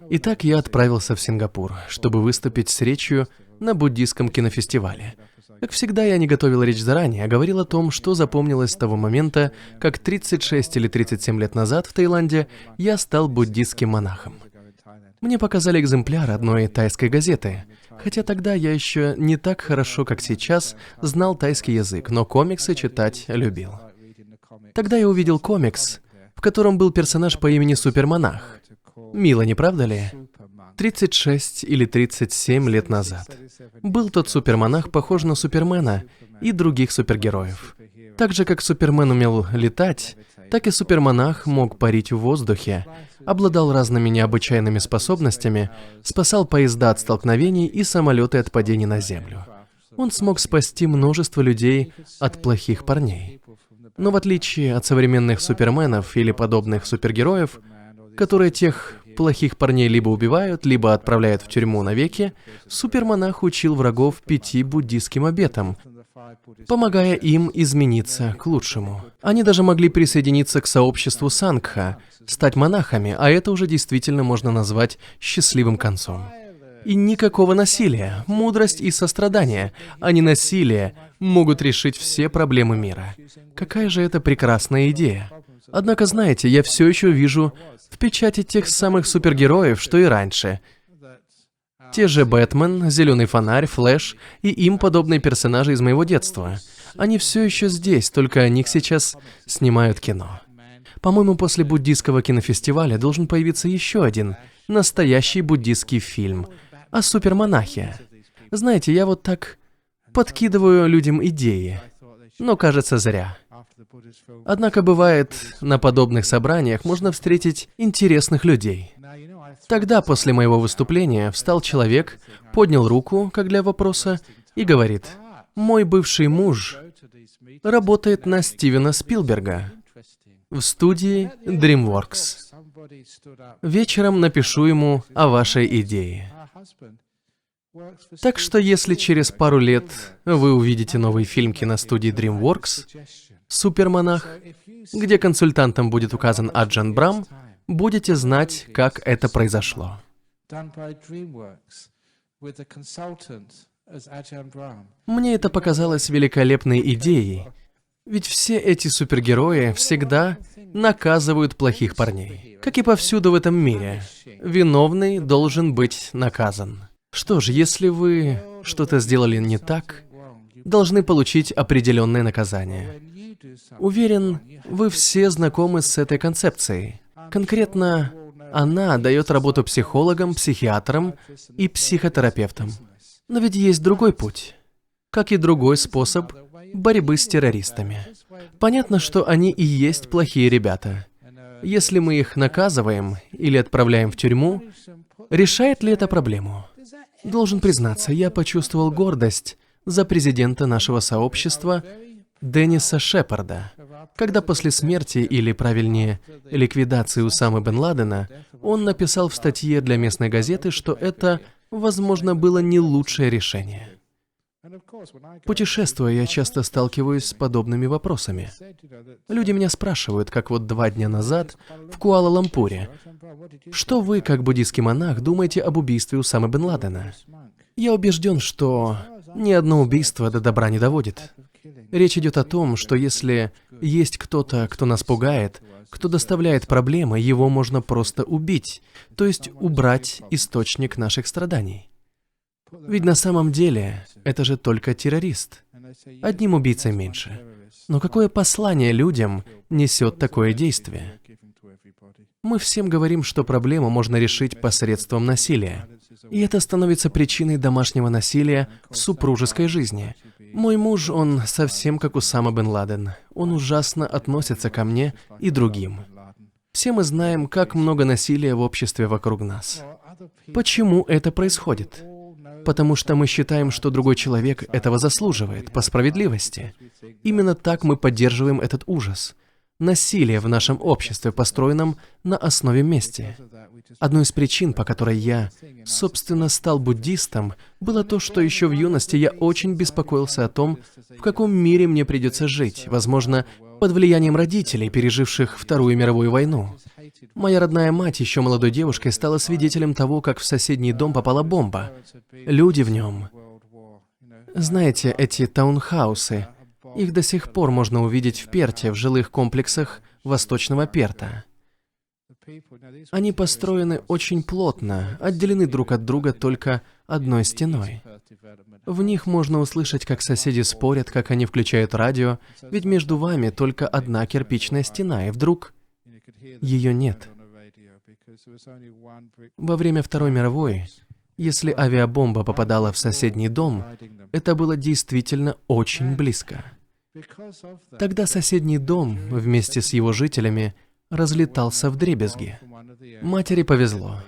Итак, я отправился в Сингапур, чтобы выступить с речью на буддийском кинофестивале. Как всегда, я не готовил речь заранее, а говорил о том, что запомнилось с того момента, как 36 или 37 лет назад в Таиланде я стал буддийским монахом. Мне показали экземпляр одной тайской газеты, хотя тогда я еще не так хорошо, как сейчас, знал тайский язык, но комиксы читать любил. Тогда я увидел комикс, в котором был персонаж по имени Супермонах. Мило, не правда ли? 36 или 37 лет назад. Был тот супермонах похож на Супермена и других супергероев. Так же, как Супермен умел летать, так и супермонах мог парить в воздухе, обладал разными необычайными способностями, спасал поезда от столкновений и самолеты от падений на землю. Он смог спасти множество людей от плохих парней. Но в отличие от современных суперменов или подобных супергероев, которые тех плохих парней либо убивают, либо отправляют в тюрьму навеки, супермонах учил врагов 5 буддийским обетам, помогая им измениться к лучшему. Они даже могли присоединиться к сообществу сангха, стать монахами, а это уже действительно можно назвать счастливым концом. И никакого насилия, мудрость и сострадание, а не насилие, могут решить все проблемы мира. Какая же это прекрасная идея. Однако, знаете, я все еще вижу в печати тех самых супергероев, что и раньше. Те же Бэтмен, Зеленый фонарь, Флэш и им подобные персонажи из моего детства. Они все еще здесь, только о них сейчас снимают кино. По-моему, после буддийского кинофестиваля должен появиться еще один настоящий буддийский фильм о супермонахе. Знаете, я вот так подкидываю людям идеи, но кажется зря. Однако бывает, на подобных собраниях можно встретить интересных людей. Тогда, после моего выступления, встал человек, поднял руку, как для вопроса, и говорит: «Мой бывший муж работает на Стивена Спилберга в студии DreamWorks. Вечером напишу ему о вашей идее. Так что, если через пару лет вы увидите новый фильм киностудии DreamWorks «Супермонах», где консультантом будет указан Аджан Брам, будете знать, как это произошло». Мне это показалось великолепной идеей, ведь все эти супергерои всегда наказывают плохих парней. Как и повсюду в этом мире, виновный должен быть наказан. Что ж, если вы что-то сделали не так, должны получить определенное наказание. Уверен, вы все знакомы с этой концепцией. Конкретно она дает работу психологам, психиатрам и психотерапевтам. Но ведь есть другой путь, как и другой способ борьбы с террористами. Понятно, что они и есть плохие ребята. Если мы их наказываем или отправляем в тюрьму, решает ли это проблему? Должен признаться, я почувствовал гордость за президента нашего сообщества Денниса Шепарда, когда после смерти, или правильнее, ликвидации Усамы бен Ладена, он написал в статье для местной газеты, что это, возможно, было не лучшее решение. Путешествуя, я часто сталкиваюсь с подобными вопросами. Люди меня спрашивают, как вот 2 дня назад в Куала-Лумпуре: что вы, как буддийский монах, думаете об убийстве Усамы бен Ладена? Я убежден, что ни одно убийство до добра не доводит. Речь идет о том, что если есть кто-то, кто нас пугает, кто доставляет проблемы, его можно просто убить, то есть убрать источник наших страданий. Ведь на самом деле это же только террорист. Одним убийцей меньше. Но какое послание людям несет такое действие? Мы всем говорим, что проблему можно решить посредством насилия. И это становится причиной домашнего насилия в супружеской жизни. Мой муж, он совсем как Усама бен Ладен. Он ужасно относится ко мне и другим. Все мы знаем, как много насилия в обществе вокруг нас. Почему это происходит? Потому что мы считаем, что другой человек этого заслуживает, по справедливости. Именно так мы поддерживаем этот ужас. насилие в нашем обществе, построенном на основе мести. Одной из причин, по которой я, собственно, стал буддистом, было то, что еще в юности я очень беспокоился о том, в каком мире мне придется жить, возможно, под влиянием родителей, переживших Вторую мировую войну. Моя родная мать, еще молодой девушкой, стала свидетелем того, как в соседний дом попала бомба. Люди в нем. Знаете, эти таунхаусы, их до сих пор можно увидеть в Перте, в жилых комплексах Восточного Перта. Они построены очень плотно, отделены друг от друга только одной стеной. В них можно услышать, как соседи спорят, как они включают радио, ведь между вами только одна кирпичная стена, и вдруг ее нет. Во время Второй мировой, если авиабомба попадала в соседний дом, это было действительно очень близко. Тогда соседний дом, вместе с его жителями, разлетался вдребезги. Матери повезло.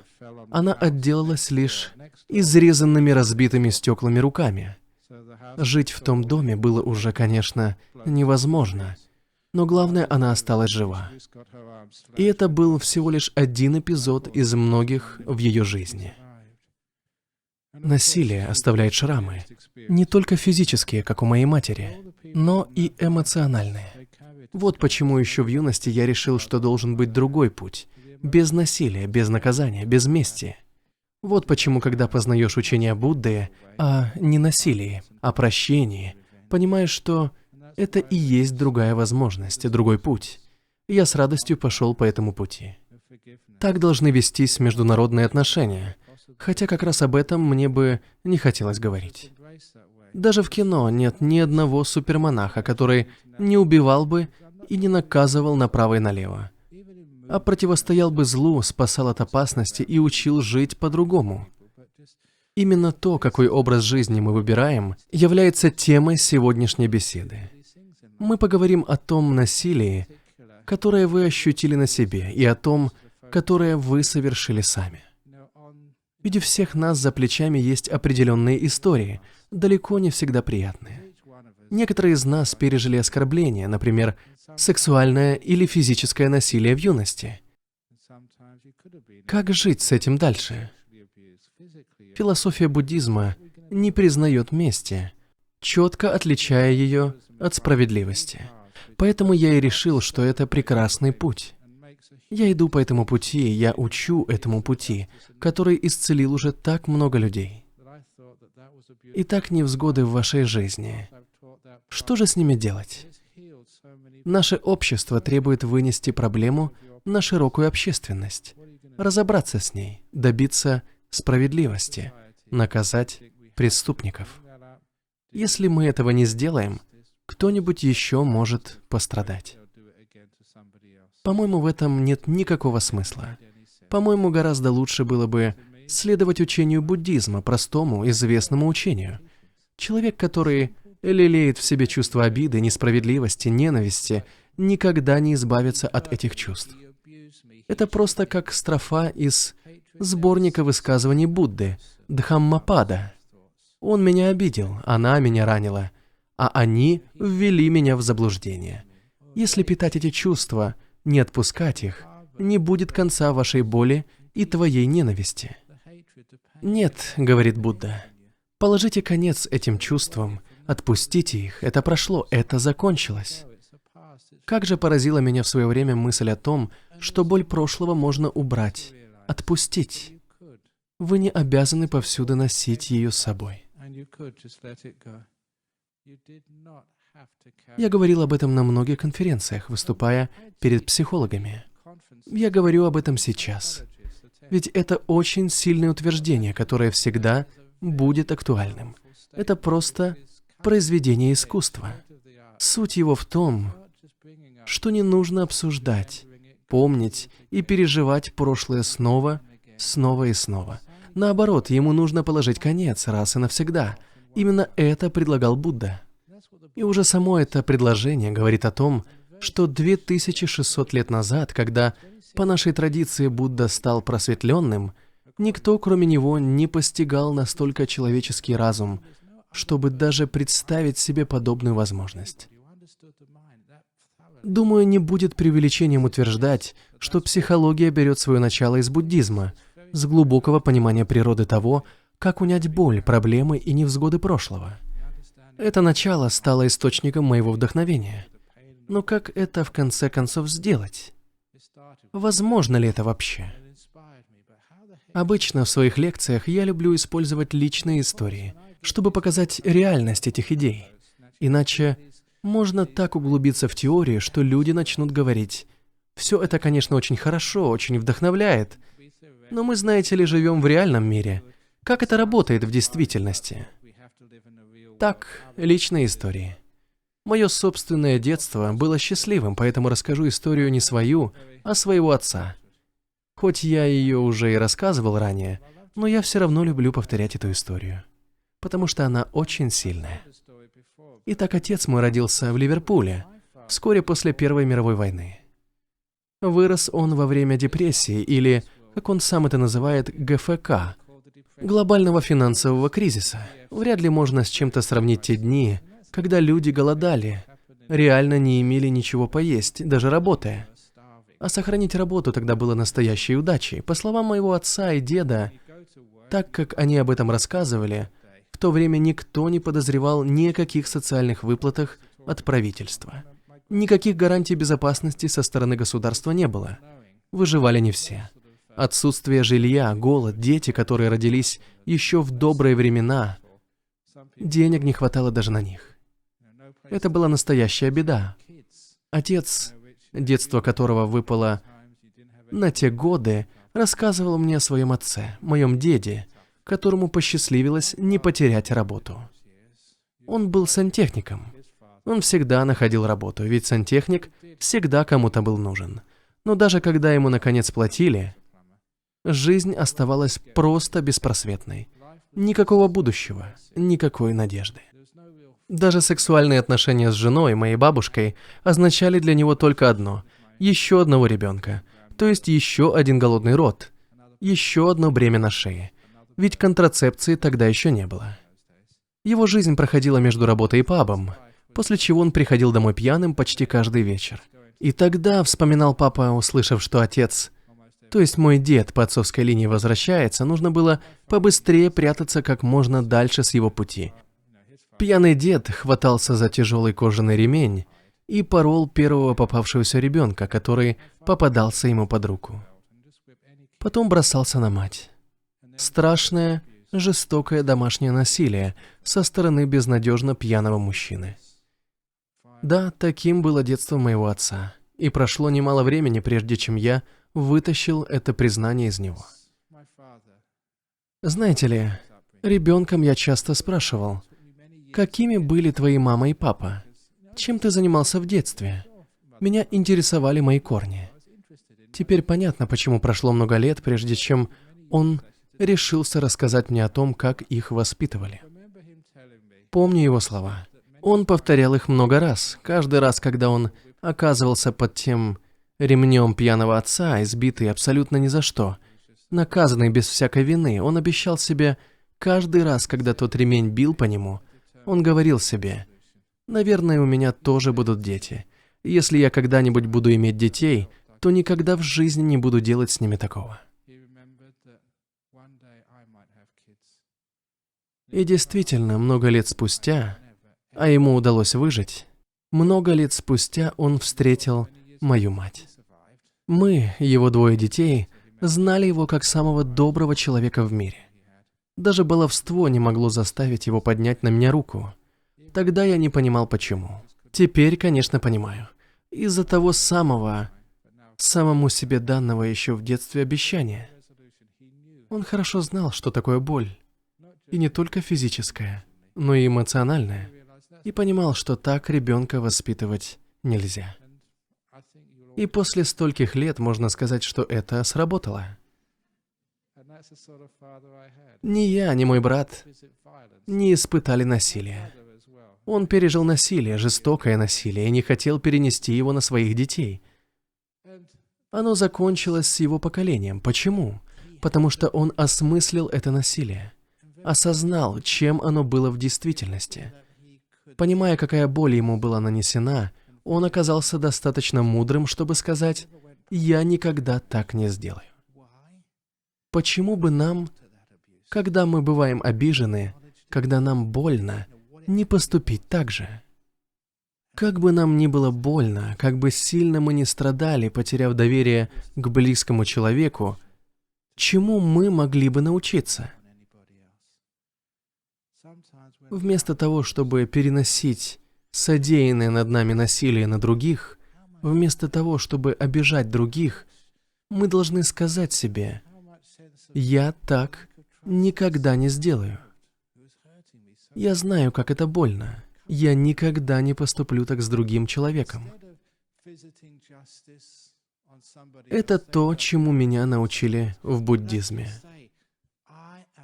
Она отделалась лишь изрезанными разбитыми стеклами руками. Жить в том доме было уже, конечно, невозможно. Но главное, она осталась жива. И это был всего лишь один эпизод из многих в ее жизни. Насилие оставляет шрамы, не только физические, как у моей матери, но и эмоциональные. Вот почему еще в юности я решил, что должен быть другой путь, без насилия, без наказания, без мести. Вот почему, когда познаешь учение Будды о ненасилии, о прощении, понимаешь, что это и есть другая возможность, другой путь. Я с радостью пошел по этому пути. Так должны вестись международные отношения, хотя как раз об этом мне бы не хотелось говорить. Даже в кино нет ни одного супермонаха, который не убивал бы и не наказывал направо и налево, а противостоял бы злу, спасал от опасности и учил жить по-другому. Именно то, какой образ жизни мы выбираем, является темой сегодняшней беседы. Мы поговорим о том насилии, которое вы ощутили на себе, и о том, которое вы совершили сами. Ведь у всех нас за плечами есть определенные истории, далеко не всегда приятные. Некоторые из нас пережили оскорбления, например, сексуальное или физическое насилие в юности. Как жить с этим дальше? Философия буддизма не признает мести, четко отличая ее от справедливости. Поэтому я и решил, что это прекрасный путь. Я иду по этому пути, я учу этому пути, который исцелил уже так много людей. Итак, невзгоды в вашей жизни. Что же с ними делать? Наше общество требует вынести проблему на широкую общественность, разобраться с ней, добиться справедливости, наказать преступников. Если мы этого не сделаем, кто-нибудь еще может пострадать. По-моему, в этом нет никакого смысла. По-моему, гораздо лучше было бы следовать учению буддизма, простому, известному учению. Человек, который лелеет в себе чувство обиды, несправедливости, ненависти, никогда не избавится от этих чувств. Это просто как строфа из сборника высказываний Будды, Дхаммапада. Он меня обидел, она меня ранила, а они ввели меня в заблуждение. Если питать эти чувства, не отпускать их, не будет конца вашей боли и твоей ненависти. Нет, говорит Будда, положите конец этим чувствам, отпустите их, это прошло, это закончилось. Как же поразила меня в свое время мысль о том, что боль прошлого можно убрать, отпустить. Вы не обязаны повсюду носить ее с собой. Я говорил об этом на многих конференциях, выступая перед психологами. Я говорю об этом сейчас. Ведь это очень сильное утверждение, которое всегда будет актуальным. Это просто произведение искусства. Суть его в том, что не нужно обсуждать, помнить и переживать прошлое снова, снова и снова. Наоборот, ему нужно положить конец раз и навсегда. Именно это предлагал Будда. И уже само это предложение говорит о том, что 2600 лет назад, когда по нашей традиции Будда стал просветленным, никто, кроме него, не постигал настолько человеческий разум, чтобы даже представить себе подобную возможность. Думаю, не будет преувеличением утверждать, что психология берет свое начало из буддизма, с глубокого понимания природы того, как унять боль, проблемы и невзгоды прошлого. Это начало стало источником моего вдохновения. Но как это в конце концов сделать? Возможно ли это вообще? Обычно в своих лекциях я люблю использовать личные истории, чтобы показать реальность этих идей. Иначе можно так углубиться в теорию, что люди начнут говорить: «Все это, конечно, очень хорошо, очень вдохновляет, но мы, знаете ли, живем в реальном мире. Как это работает в действительности?» Так, личные истории. Мое собственное детство было счастливым, поэтому расскажу историю не свою, а своего отца. Хоть я ее уже и рассказывал ранее, но я все равно люблю повторять эту историю, потому что она очень сильная. Итак, отец мой родился в Ливерпуле, вскоре после Первой мировой войны. Вырос он во время депрессии, или, как он сам это называет, ГФК, глобального финансового кризиса. Вряд ли можно с чем-то сравнить те дни, когда люди голодали, реально не имели ничего поесть, даже работая. А сохранить работу тогда было настоящей удачей. По словам моего отца и деда, так как они об этом рассказывали, в то время никто не подозревал ни о каких социальных выплатах от правительства. Никаких гарантий безопасности со стороны государства не было. Выживали не все. Отсутствие жилья, голод, дети, которые родились еще в добрые времена, денег не хватало даже на них. Это была настоящая беда. Отец, детство которого выпало на те годы, рассказывал мне о своем отце, моем деде, которому посчастливилось не потерять работу. Он был сантехником. Он всегда находил работу, ведь сантехник всегда кому-то был нужен. Но даже когда ему наконец платили, жизнь оставалась просто беспросветной. Никакого будущего, никакой надежды. Даже сексуальные отношения с женой, моей бабушкой, означали для него только одно – еще одного ребенка, то есть еще один голодный род, еще одно бремя на шее. Ведь контрацепции тогда еще не было. Его жизнь проходила между работой и пабом, после чего он приходил домой пьяным почти каждый вечер. И тогда, вспоминал папа, услышав, что отец, то есть мой дед по отцовской линии возвращается, нужно было побыстрее прятаться как можно дальше с его пути. Пьяный дед хватался за тяжелый кожаный ремень и порол первого попавшегося ребенка, который попадался ему под руку. Потом бросался на мать. Страшное, жестокое домашнее насилие со стороны безнадежно пьяного мужчины. Да, таким было детство моего отца, и прошло немало времени, прежде чем я вытащил это признание из него. Знаете ли, ребенком я часто спрашивал: «Какими были твои мама и папа? Чем ты занимался в детстве?» Меня интересовали мои корни. Теперь понятно, почему прошло много лет, прежде чем он решился рассказать мне о том, как их воспитывали. Помню его слова. Он повторял их много раз. Каждый раз, когда он оказывался под тем ремнем пьяного отца, избитый абсолютно ни за что, наказанный без всякой вины, он обещал себе, каждый раз, когда тот ремень бил по нему, он говорил себе: «Наверное, у меня тоже будут дети. Если я когда-нибудь буду иметь детей, то никогда в жизни не буду делать с ними такого». И действительно, много лет спустя, а ему удалось выжить, много лет спустя он встретил мою мать. Мы, его двое детей, знали его как самого доброго человека в мире. Даже баловство не могло заставить его поднять на меня руку. Тогда я не понимал, почему. Теперь, конечно, понимаю. Из-за того самому себе данного еще в детстве обещания. Он хорошо знал, что такое боль. И не только физическая, но и эмоциональная. И понимал, что так ребенка воспитывать нельзя. И после стольких лет можно сказать, что это сработало. Ни я, ни мой брат не испытали насилия. Он пережил насилие, жестокое насилие, и не хотел перенести его на своих детей. Оно закончилось с его поколением. Почему? Потому что он осмыслил это насилие, осознал, чем оно было в действительности. Понимая, какая боль ему была нанесена, он оказался достаточно мудрым, чтобы сказать: «Я никогда так не сделаю». Почему бы нам, когда мы бываем обижены, когда нам больно, не поступить так же? Как бы нам ни было больно, как бы сильно мы ни страдали, потеряв доверие к близкому человеку, чему мы могли бы научиться? Вместо того, чтобы переносить содеянное над нами насилие на других, вместо того, чтобы обижать других, мы должны сказать себе: «Я так никогда не сделаю. Я знаю, как это больно. Я никогда не поступлю так с другим человеком». Это то, чему меня научили в буддизме.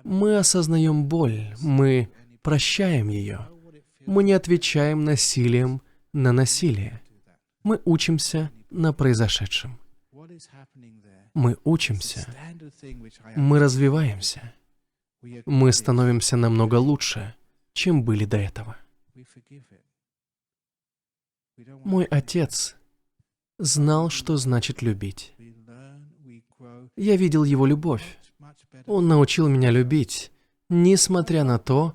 Мы осознаем боль, мы прощаем ее. Мы не отвечаем насилием на насилие. Мы учимся на произошедшем. Мы учимся. Мы развиваемся. Мы становимся намного лучше, чем были до этого. Мой отец знал, что значит любить. Я видел его любовь. Он научил меня любить, несмотря на то,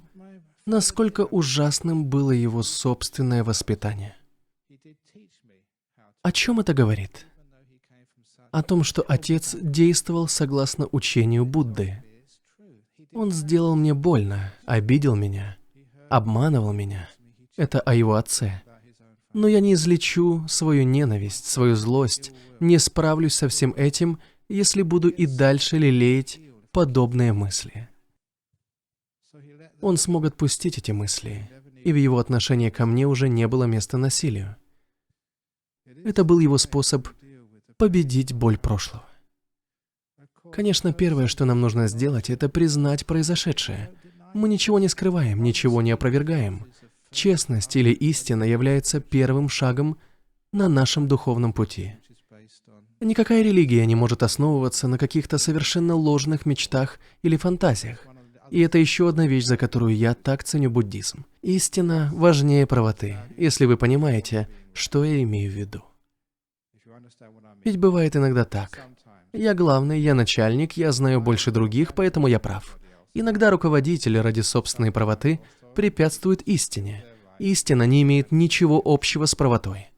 насколько ужасным было его собственное воспитание. О чем это говорит? О том, что отец действовал согласно учению Будды. Он сделал мне больно, обидел меня, обманывал меня. Это о его отце. Но я не излечу свою ненависть, свою злость, не справлюсь со всем этим, если буду и дальше лелеять подобные мысли. Он смог отпустить эти мысли, и в его отношении ко мне уже не было места насилию. Это был его способ победить боль прошлого. Конечно, первое, что нам нужно сделать, это признать произошедшее. Мы ничего не скрываем, ничего не опровергаем. Честность или истина является первым шагом на нашем духовном пути. Никакая религия не может основываться на каких-то совершенно ложных мечтах или фантазиях. И это еще одна вещь, за которую я так ценю буддизм. Истина важнее правоты, если вы понимаете, что я имею в виду. Ведь бывает иногда так. Я главный, я начальник, я знаю больше других, поэтому я прав. Иногда руководитель ради собственной правоты препятствует истине. Истина не имеет ничего общего с правотой.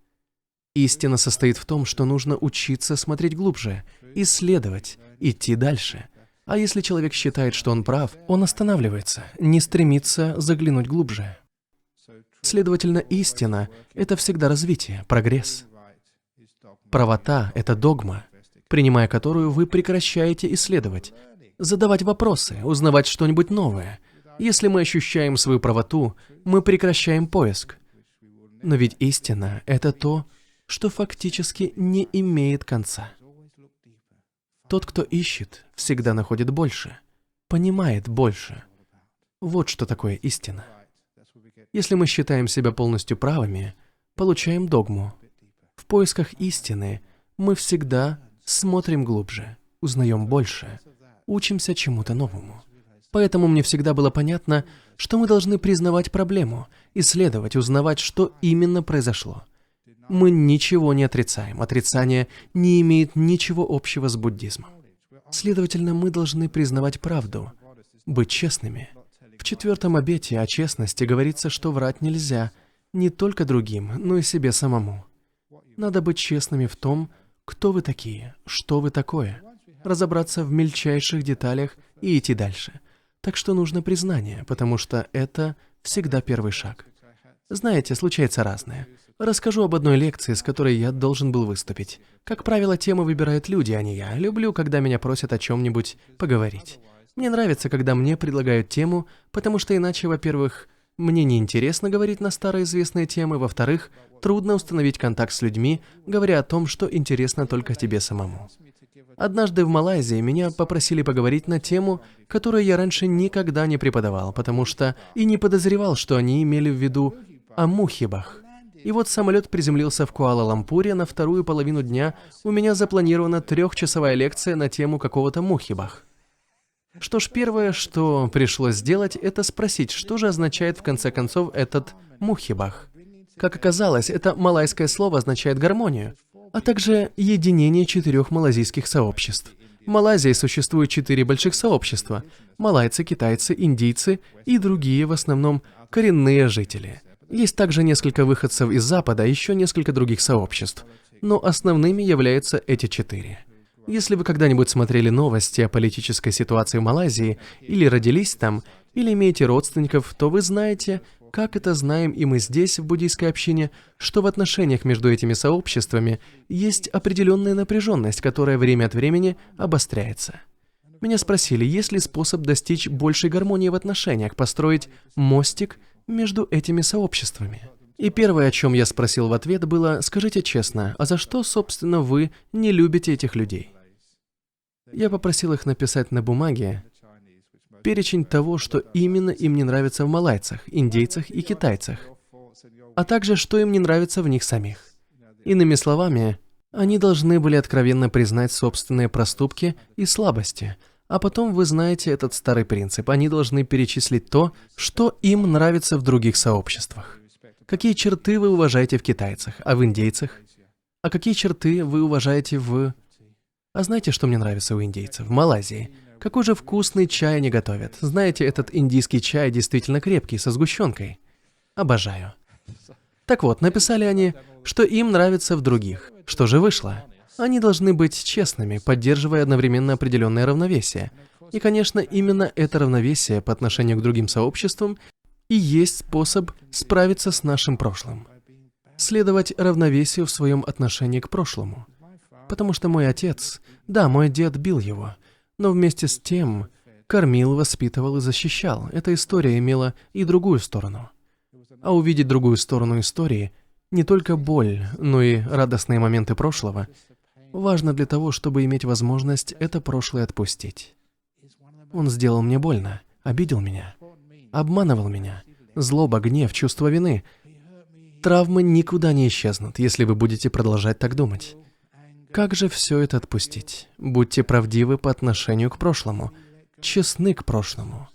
Истина состоит в том, что нужно учиться смотреть глубже, исследовать, идти дальше. А если человек считает, что он прав, он останавливается, не стремится заглянуть глубже. Следовательно, истина — это всегда развитие, прогресс. Правота — это догма, принимая которую вы прекращаете исследовать, задавать вопросы, узнавать что-нибудь новое. Если мы ощущаем свою правоту, мы прекращаем поиск. Но ведь истина — это то, что фактически не имеет конца. Тот, кто ищет, всегда находит больше, понимает больше. Вот что такое истина. Если мы считаем себя полностью правыми, получаем догму. В поисках истины мы всегда смотрим глубже, узнаем больше, учимся чему-то новому. Поэтому мне всегда было понятно, что мы должны признавать проблему, исследовать, узнавать, что именно произошло. Мы ничего не отрицаем. Отрицание не имеет ничего общего с буддизмом. Следовательно, мы должны признавать правду, быть честными. В 4-м обете о честности говорится, что врать нельзя не только другим, но и себе самому. Надо быть честными в том, кто вы такие, что вы такое, разобраться в мельчайших деталях и идти дальше. Так что нужно признание, потому что это всегда первый шаг. Знаете, случается разное. Расскажу об одной лекции, с которой я должен был выступить. Как правило, темы выбирают люди, а не я. Люблю, когда меня просят о чем-нибудь поговорить. Мне нравится, когда мне предлагают тему, потому что иначе, во-первых, мне неинтересно говорить на староизвестные темы, во-вторых, трудно установить контакт с людьми, говоря о том, что интересно только тебе самому. Однажды в Малайзии меня попросили поговорить на тему, которую я раньше никогда не преподавал, потому что и не подозревал, что они имели в виду о мухибах. И вот самолет приземлился в Куала-Лумпуре, на вторую половину дня у меня запланирована 3-часовая лекция на тему какого-то мухибах. Что ж, первое, что пришлось сделать, это спросить, что же означает в конце концов этот мухибах. Как оказалось, это малайское слово означает гармонию, а также единение 4 малайзийских сообществ. В Малайзии существует 4 больших сообщества – малайцы, китайцы, индийцы и другие, в основном, коренные жители. Есть также несколько выходцев из Запада, еще несколько других сообществ, но основными являются эти 4. Если вы когда-нибудь смотрели новости о политической ситуации в Малайзии, или родились там, или имеете родственников, то вы знаете, как это знаем и мы здесь, в буддийской общине, что в отношениях между этими сообществами есть определенная напряженность, которая время от времени обостряется. Меня спросили, есть ли способ достичь большей гармонии в отношениях, построить мостик между этими сообществами. И первое, о чем я спросил в ответ, было: скажите честно, а за что, собственно, вы не любите этих людей? Я попросил их написать на бумаге перечень того, что именно им не нравится в малайцах, индейцах и китайцах, а также что им не нравится в них самих. Иными словами, они должны были откровенно признать собственные проступки и слабости, а потом вы знаете этот старый принцип, они должны перечислить то, что им нравится в других сообществах. Какие черты вы уважаете в китайцах, а в индейцах? А какие черты вы уважаете в... А знаете, что мне нравится у индейцев? В Малайзии. Какой же вкусный чай они готовят. Знаете, этот индийский чай действительно крепкий, со сгущенкой. Обожаю. Так вот, написали они, что им нравится в других. Что же вышло? Они должны быть честными, поддерживая одновременно определенное равновесие. И, конечно, именно это равновесие по отношению к другим сообществам и есть способ справиться с нашим прошлым. Следовать равновесию в своем отношении к прошлому. Потому что мой отец, да, мой дед бил его, но вместе с тем кормил, воспитывал и защищал. Эта история имела и другую сторону. А увидеть другую сторону истории, не только боль, но и радостные моменты прошлого, важно для того, чтобы иметь возможность это прошлое отпустить. Он сделал мне больно, обидел меня, обманывал меня. Злоба, гнев, чувство вины. Травмы никуда не исчезнут, если вы будете продолжать так думать. Как же все это отпустить? Будьте правдивы по отношению к прошлому, честны к прошлому.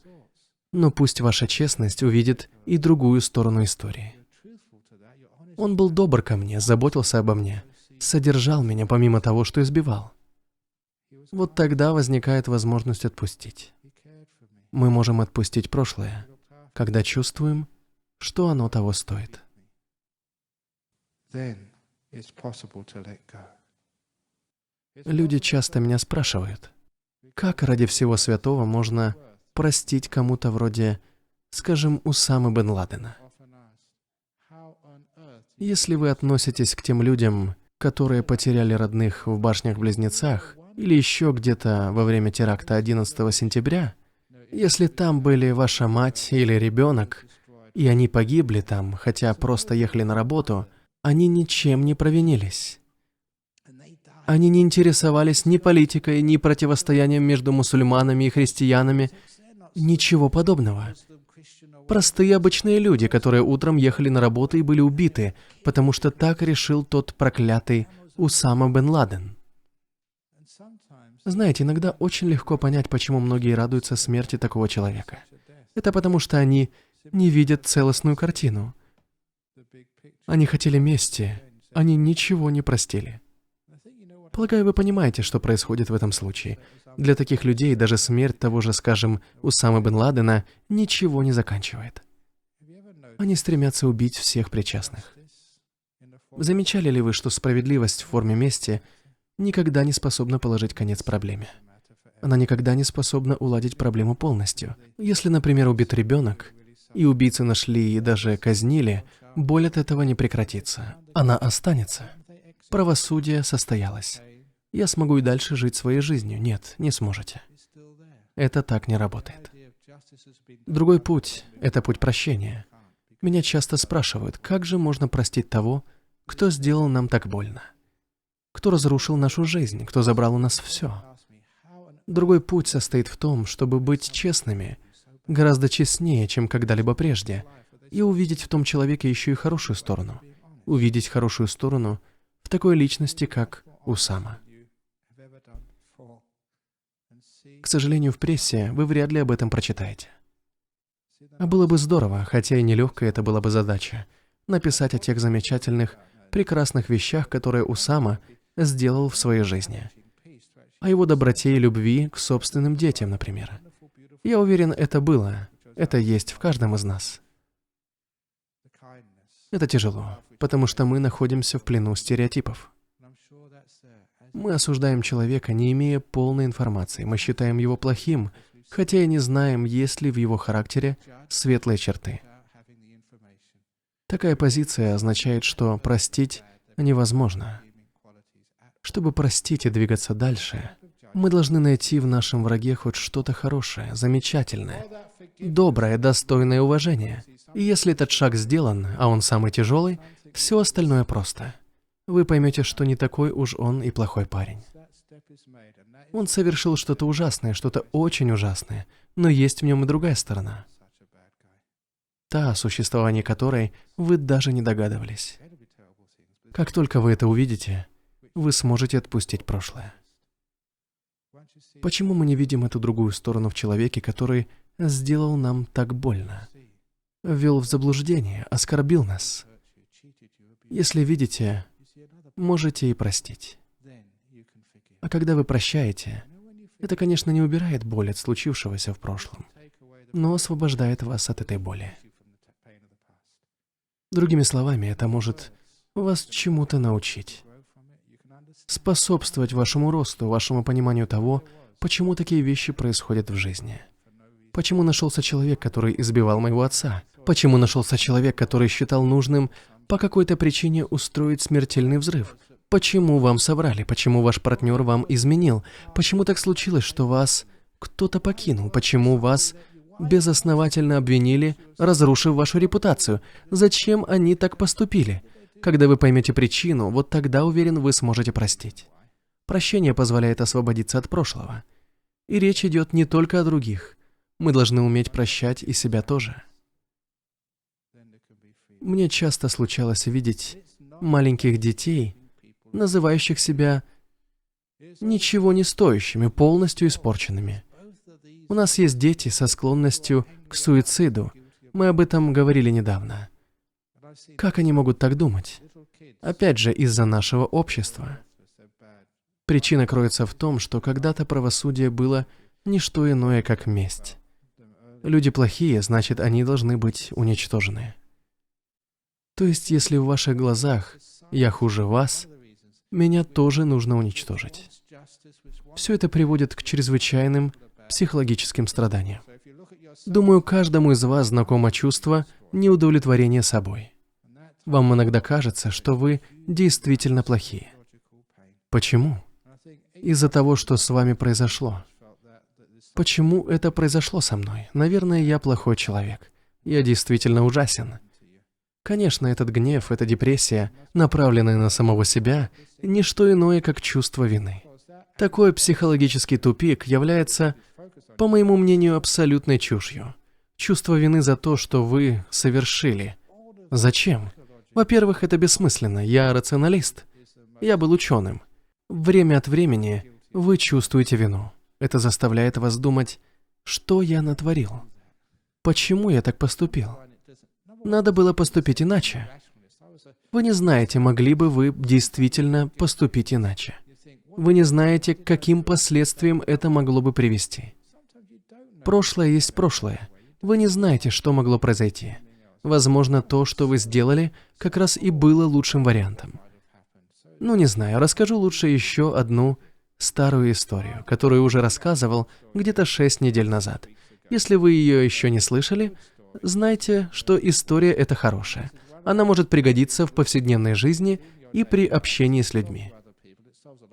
Но пусть ваша честность увидит и другую сторону истории. Он был добр ко мне, заботился обо мне, содержал меня помимо того, что избивал. Вот тогда возникает возможность отпустить. Мы можем отпустить прошлое, когда чувствуем, что оно того стоит. Люди часто меня спрашивают, как ради всего святого можно простить кому-то вроде, скажем, Усамы бен Ладена? Если вы относитесь к тем людям, которые потеряли родных в башнях-близнецах или еще где-то во время теракта 11 сентября, если там были ваша мать или ребенок, и они погибли там, хотя просто ехали на работу, они ничем не провинились. Они не интересовались ни политикой, ни противостоянием между мусульманами и христианами. Ничего подобного. Простые обычные люди, которые утром ехали на работу и были убиты, потому что так решил тот проклятый Усама бен Ладен. Знаете, иногда очень легко понять, почему многие радуются смерти такого человека. Это потому, что они не видят целостную картину. Они хотели мести, они ничего не простили. Полагаю, вы понимаете, что происходит в этом случае. Для таких людей даже смерть того же, скажем, Усамы бен Ладена ничего не заканчивает. Они стремятся убить всех причастных. Замечали ли вы, что справедливость в форме мести никогда не способна положить конец проблеме? Она никогда не способна уладить проблему полностью. Если, например, убит ребенок, и убийцу нашли и даже казнили, боль от этого не прекратится. Она останется. Правосудие состоялось. Я смогу и дальше жить своей жизнью. Нет, не сможете. Это так не работает. Другой путь – это путь прощения. Меня часто спрашивают, как же можно простить того, кто сделал нам так больно? Кто разрушил нашу жизнь, кто забрал у нас все? Другой путь состоит в том, чтобы быть честными, гораздо честнее, чем когда-либо прежде, и увидеть в том человеке еще и хорошую сторону. Увидеть хорошую сторону в такой личности, как Усама. К сожалению, в прессе вы вряд ли об этом прочитаете. А было бы здорово, хотя и нелегкая это была бы задача, написать о тех замечательных, прекрасных вещах, которые Усама сделал в своей жизни. О его доброте и любви к собственным детям, например. Я уверен, это было. Это есть в каждом из нас. Это тяжело, потому что мы находимся в плену стереотипов. Мы осуждаем человека, не имея полной информации. Мы считаем его плохим, хотя и не знаем, есть ли в его характере светлые черты. Такая позиция означает, что простить невозможно. Чтобы простить и двигаться дальше, мы должны найти в нашем враге хоть что-то хорошее, замечательное, доброе, достойное уважения. И если этот шаг сделан, а он самый тяжелый, все остальное просто. Вы поймете, что не такой уж он и плохой парень. Он совершил что-то ужасное, что-то очень ужасное, но есть в нем и другая сторона. Та, о существовании которой вы даже не догадывались. Как только вы это увидите, вы сможете отпустить прошлое. Почему мы не видим эту другую сторону в человеке, который сделал нам так больно? Ввел в заблуждение, оскорбил нас. Если видите, можете и простить. А когда вы прощаете, это, конечно, не убирает боль от случившегося в прошлом, но освобождает вас от этой боли. Другими словами, это может вас чему-то научить, способствовать вашему росту, вашему пониманию того, почему такие вещи происходят в жизни. Почему нашелся человек, который избивал моего отца? Почему нашелся человек, который считал нужным по какой-то причине устроить смертельный взрыв? Почему вам соврали? Почему ваш партнер вам изменил? Почему так случилось, что вас кто-то покинул? Почему вас безосновательно обвинили, разрушив вашу репутацию? Зачем они так поступили? Когда вы поймете причину, вот тогда, уверен, вы сможете простить. Прощение позволяет освободиться от прошлого. И речь идет не только о других. Мы должны уметь прощать и себя тоже. Мне часто случалось видеть маленьких детей, называющих себя ничего не стоящими, полностью испорченными. У нас есть дети со склонностью к суициду. Мы об этом говорили недавно. Как они могут так думать? Опять же, из-за нашего общества. Причина кроется в том, что когда-то правосудие было не что иное, как месть. Люди плохие, значит, они должны быть уничтожены. То есть, если в ваших глазах я хуже вас, меня тоже нужно уничтожить. Все это приводит к чрезвычайным психологическим страданиям. Думаю, каждому из вас знакомо чувство неудовлетворения собой. Вам иногда кажется, что вы действительно плохие. Почему? Из-за того, что с вами произошло. Почему это произошло со мной? Наверное, я плохой человек. Я действительно ужасен. Конечно, этот гнев, эта депрессия, направленная на самого себя, не что иное, как чувство вины. Такой психологический тупик является, по моему мнению, абсолютной чушью. Чувство вины за то, что вы совершили. Зачем? Во-первых, это бессмысленно. Я рационалист. Я был ученым. Время от времени вы чувствуете вину. Это заставляет вас думать, что я натворил? Почему я так поступил? Надо было поступить иначе. Вы не знаете, могли бы вы действительно поступить иначе. Вы не знаете, к каким последствиям это могло бы привести. Прошлое есть прошлое. Вы не знаете, что могло произойти. Возможно, то, что вы сделали, как раз и было лучшим вариантом. Ну, не знаю, расскажу лучше еще одну старую историю, которую уже рассказывал где-то 6 недель назад. Если вы ее еще не слышали, знайте, что история эта хорошая. Она может пригодиться в повседневной жизни и при общении с людьми.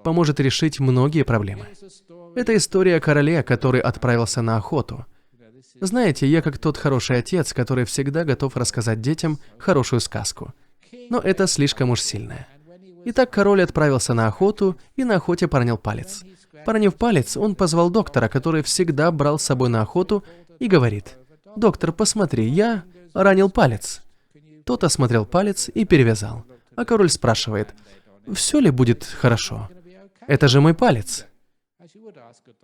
Поможет решить многие проблемы. Это история о короле, который отправился на охоту. Знаете, я как тот хороший отец, который всегда готов рассказать детям хорошую сказку. Но это слишком уж сильное. Итак, король отправился на охоту и на охоте поранил палец. Поранив палец, он позвал доктора, который всегда брал с собой на охоту, и говорит: «Доктор, посмотри, я ранил палец». Тот осмотрел палец и перевязал. А король спрашивает: «Все ли будет хорошо? Это же мой палец».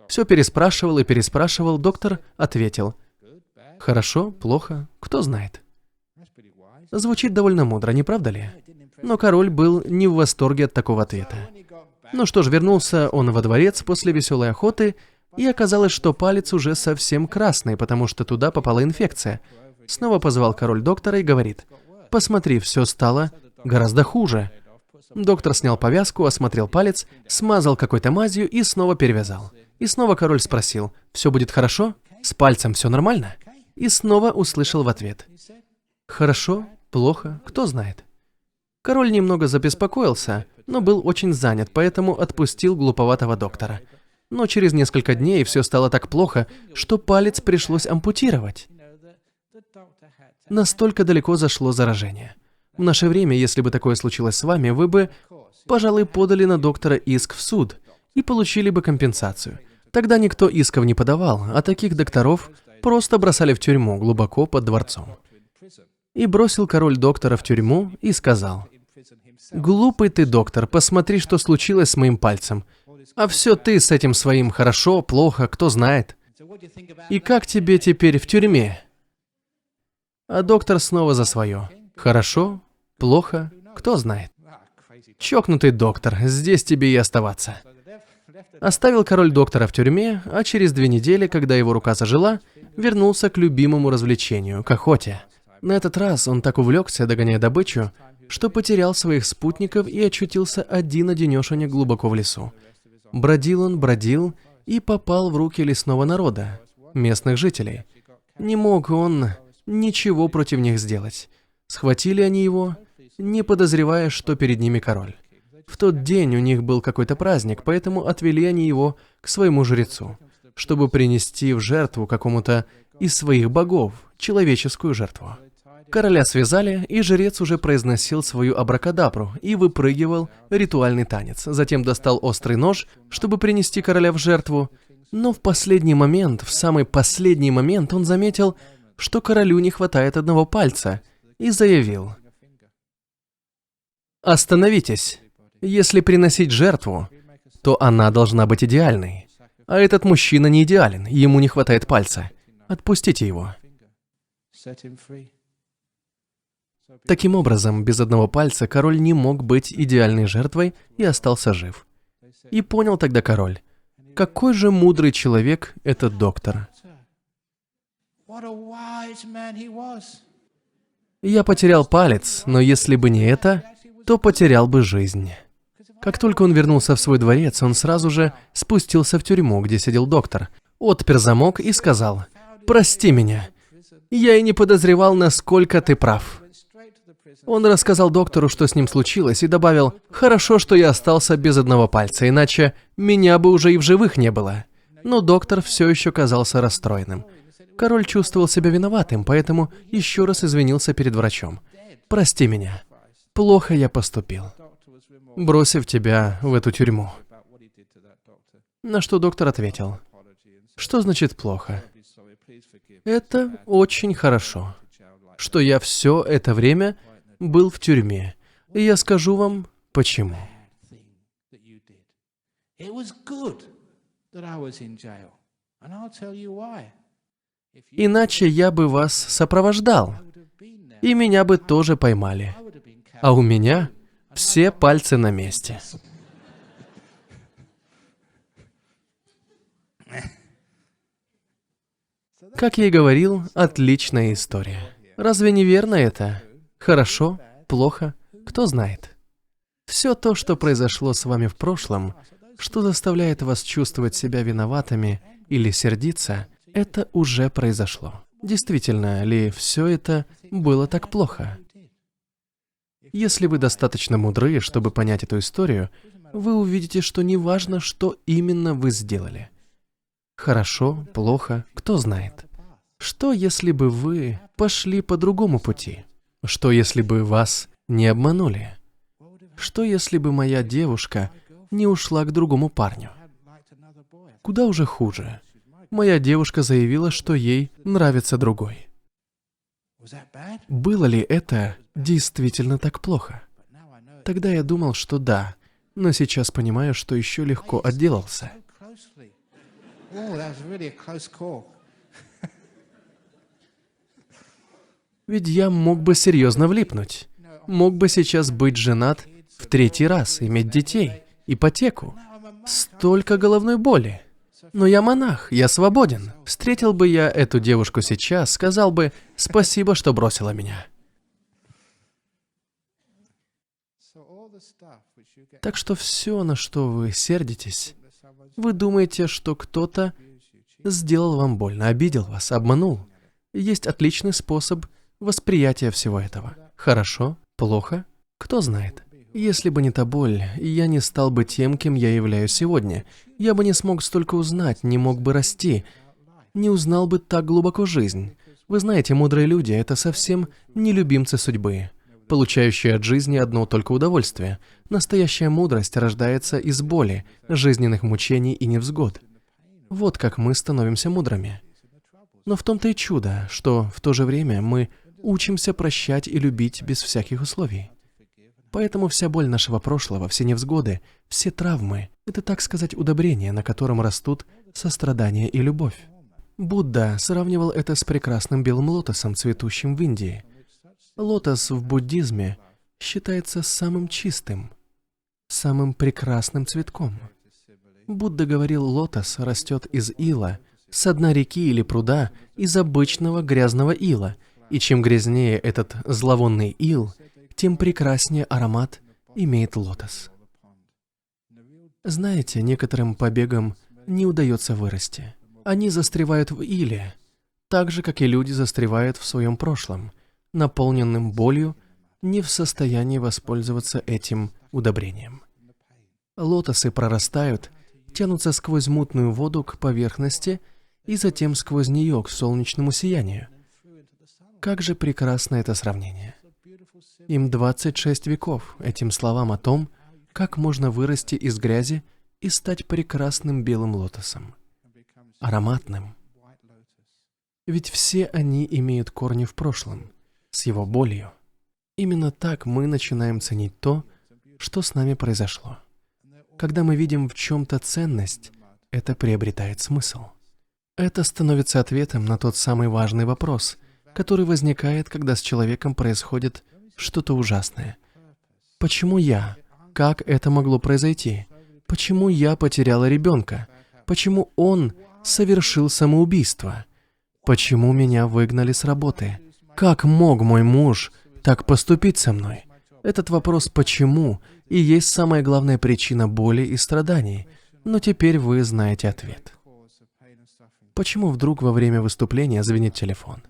Все переспрашивал и переспрашивал, доктор ответил: «Хорошо, плохо, кто знает». Звучит довольно мудро, не правда ли? Но король был не в восторге от такого ответа. Ну что ж, вернулся он во дворец после веселой охоты, и оказалось, что палец уже совсем красный, потому что туда попала инфекция. Снова позвал король доктора и говорит: «Посмотри, все стало гораздо хуже». Доктор снял повязку, осмотрел палец, смазал какой-то мазью и снова перевязал. И снова король спросил: «Все будет хорошо? С пальцем все нормально?» И снова услышал в ответ: «Хорошо, плохо, кто знает». Король немного забеспокоился, но был очень занят, поэтому отпустил глуповатого доктора. Но через несколько дней все стало так плохо, что палец пришлось ампутировать. Настолько далеко зашло заражение. В наше время, если бы такое случилось с вами, вы бы, пожалуй, подали на доктора иск в суд и получили бы компенсацию. Тогда никто исков не подавал, а таких докторов просто бросали в тюрьму глубоко под дворцом. И бросил король доктора в тюрьму и сказал: «Глупый ты, доктор, посмотри, что случилось с моим пальцем. А все ты с этим своим хорошо, плохо, кто знает. И как тебе теперь в тюрьме?» А доктор снова за свое. «Хорошо, плохо, кто знает. Чокнутый доктор, здесь тебе и оставаться». Оставил король доктора в тюрьме, а через 2 недели, когда его рука зажила, вернулся к любимому развлечению, к охоте. На этот раз он так увлекся, догоняя добычу, что потерял своих спутников и очутился один-одинешенек глубоко в лесу. Бродил и попал в руки лесного народа, местных жителей. Не мог он ничего против них сделать. Схватили они его, не подозревая, что перед ними король. В тот день у них был какой-то праздник, поэтому отвели они его к своему жрецу, чтобы принести в жертву какому-то из своих богов, человеческую жертву. Короля связали, и жрец уже произносил свою абракадабру и выпрыгивал ритуальный танец. Затем достал острый нож, чтобы принести короля в жертву. Но в последний момент, в самый последний момент он заметил, что королю не хватает одного пальца, и заявил: «Остановитесь! Если приносить жертву, то она должна быть идеальной. А этот мужчина не идеален, ему не хватает пальца. Отпустите его». Таким образом, без одного пальца король не мог быть идеальной жертвой и остался жив. И понял тогда король, какой же мудрый человек этот доктор. Я потерял палец, но если бы не это, то потерял бы жизнь. Как только он вернулся в свой дворец, он сразу же спустился в тюрьму, где сидел доктор, отпер замок и сказал: «Прости меня, я и не подозревал, насколько ты прав». Он рассказал доктору, что с ним случилось, и добавил: «Хорошо, что я остался без одного пальца, иначе меня бы уже и в живых не было». Но доктор все еще казался расстроенным. Король чувствовал себя виноватым, поэтому еще раз извинился перед врачом. «Прости меня, плохо я поступил, бросив тебя в эту тюрьму». На что доктор ответил: «Что значит плохо? Это очень хорошо, что я все это время был в тюрьме, и я скажу вам, почему». Иначе я бы вас сопровождал, и меня бы тоже поймали, а у меня все пальцы на месте. Как я и говорил, отличная история. Разве не верно это? Хорошо, плохо, кто знает. Все то, что произошло с вами в прошлом, что заставляет вас чувствовать себя виноватыми или сердиться, это уже произошло. Действительно ли все это было так плохо? Если вы достаточно мудры, чтобы понять эту историю, вы увидите, что не важно, что именно вы сделали. Хорошо, плохо, кто знает. Что, если бы вы пошли по другому пути? Что, если бы вас не обманули? Что, если бы моя девушка не ушла к другому парню? Куда уже хуже. Моя девушка заявила, что ей нравится другой. Было ли это действительно так плохо? Тогда я думал, что да, но сейчас понимаю, что еще легко отделался. Ведь я мог бы серьезно влипнуть. Мог бы сейчас быть женат в 3-й раз, иметь детей, ипотеку. Столько головной боли. Но я монах, я свободен. Встретил бы я эту девушку сейчас, сказал бы «спасибо, что бросила меня». Так что все, на что вы сердитесь, вы думаете, что кто-то сделал вам больно, обидел вас, обманул. Есть отличный способ восприятия всего этого. Хорошо, плохо, кто знает. Если бы не та боль, я не стал бы тем, кем я являюсь сегодня. Я бы не смог столько узнать, не мог бы расти, не узнал бы так глубоко жизнь. Вы знаете, мудрые люди — это совсем не любимцы судьбы, получающие от жизни одно только удовольствие. Настоящая мудрость рождается из боли, жизненных мучений и невзгод. Вот как мы становимся мудрыми. Но в том-то и чудо, что в то же время мы учимся прощать и любить без всяких условий. Поэтому вся боль нашего прошлого, все невзгоды, все травмы — это, так сказать, удобрение, на котором растут сострадание и любовь. Будда сравнивал это с прекрасным белым лотосом, цветущим в Индии. Лотос в буддизме считается самым чистым, самым прекрасным цветком. Будда говорил, лотос растет из ила, с дна реки или пруда, из обычного грязного ила, и чем грязнее этот зловонный ил, тем прекраснее аромат имеет лотос. Знаете, некоторым побегам не удается вырасти. Они застревают в иле, так же, как и люди застревают в своем прошлом, наполненным болью, не в состоянии воспользоваться этим удобрением. Лотосы прорастают, тянутся сквозь мутную воду к поверхности и затем сквозь нее к солнечному сиянию. Как же прекрасно это сравнение. Им 26 веков, этим словам о том, как можно вырасти из грязи и стать прекрасным белым лотосом, ароматным. Ведь все они имеют корни в прошлом, с его болью. Именно так мы начинаем ценить то, что с нами произошло. Когда мы видим в чем-то ценность, это приобретает смысл. Это становится ответом на тот самый важный вопрос, который возникает, когда с человеком происходит что-то ужасное. Почему я? Как это могло произойти? Почему я потеряла ребенка? Почему он совершил самоубийство? Почему меня выгнали с работы? Как мог мой муж так поступить со мной? Этот вопрос «почему» и есть самая главная причина боли и страданий, но теперь вы знаете ответ. Почему вдруг во время выступления звенит телефон?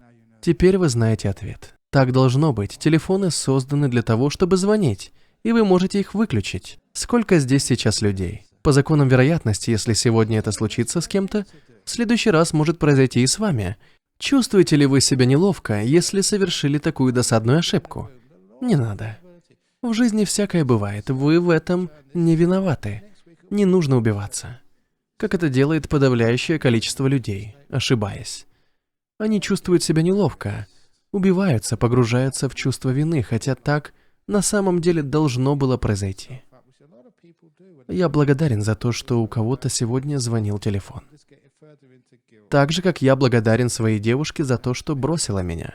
Теперь вы знаете ответ. Так должно быть. Телефоны созданы для того, чтобы звонить, и вы можете их выключить. Сколько здесь сейчас людей? По законам вероятности, если сегодня это случится с кем-то, в следующий раз может произойти и с вами. Чувствуете ли вы себя неловко, если совершили такую досадную ошибку? Не надо. В жизни всякое бывает, вы в этом не виноваты. Не нужно убиваться. Как это делает подавляющее количество людей, ошибаясь. Они чувствуют себя неловко, убиваются, погружаются в чувство вины, хотя так на самом деле должно было произойти. Я благодарен за то, что у кого-то сегодня звонил телефон. Так же, как я благодарен своей девушке за то, что бросила меня.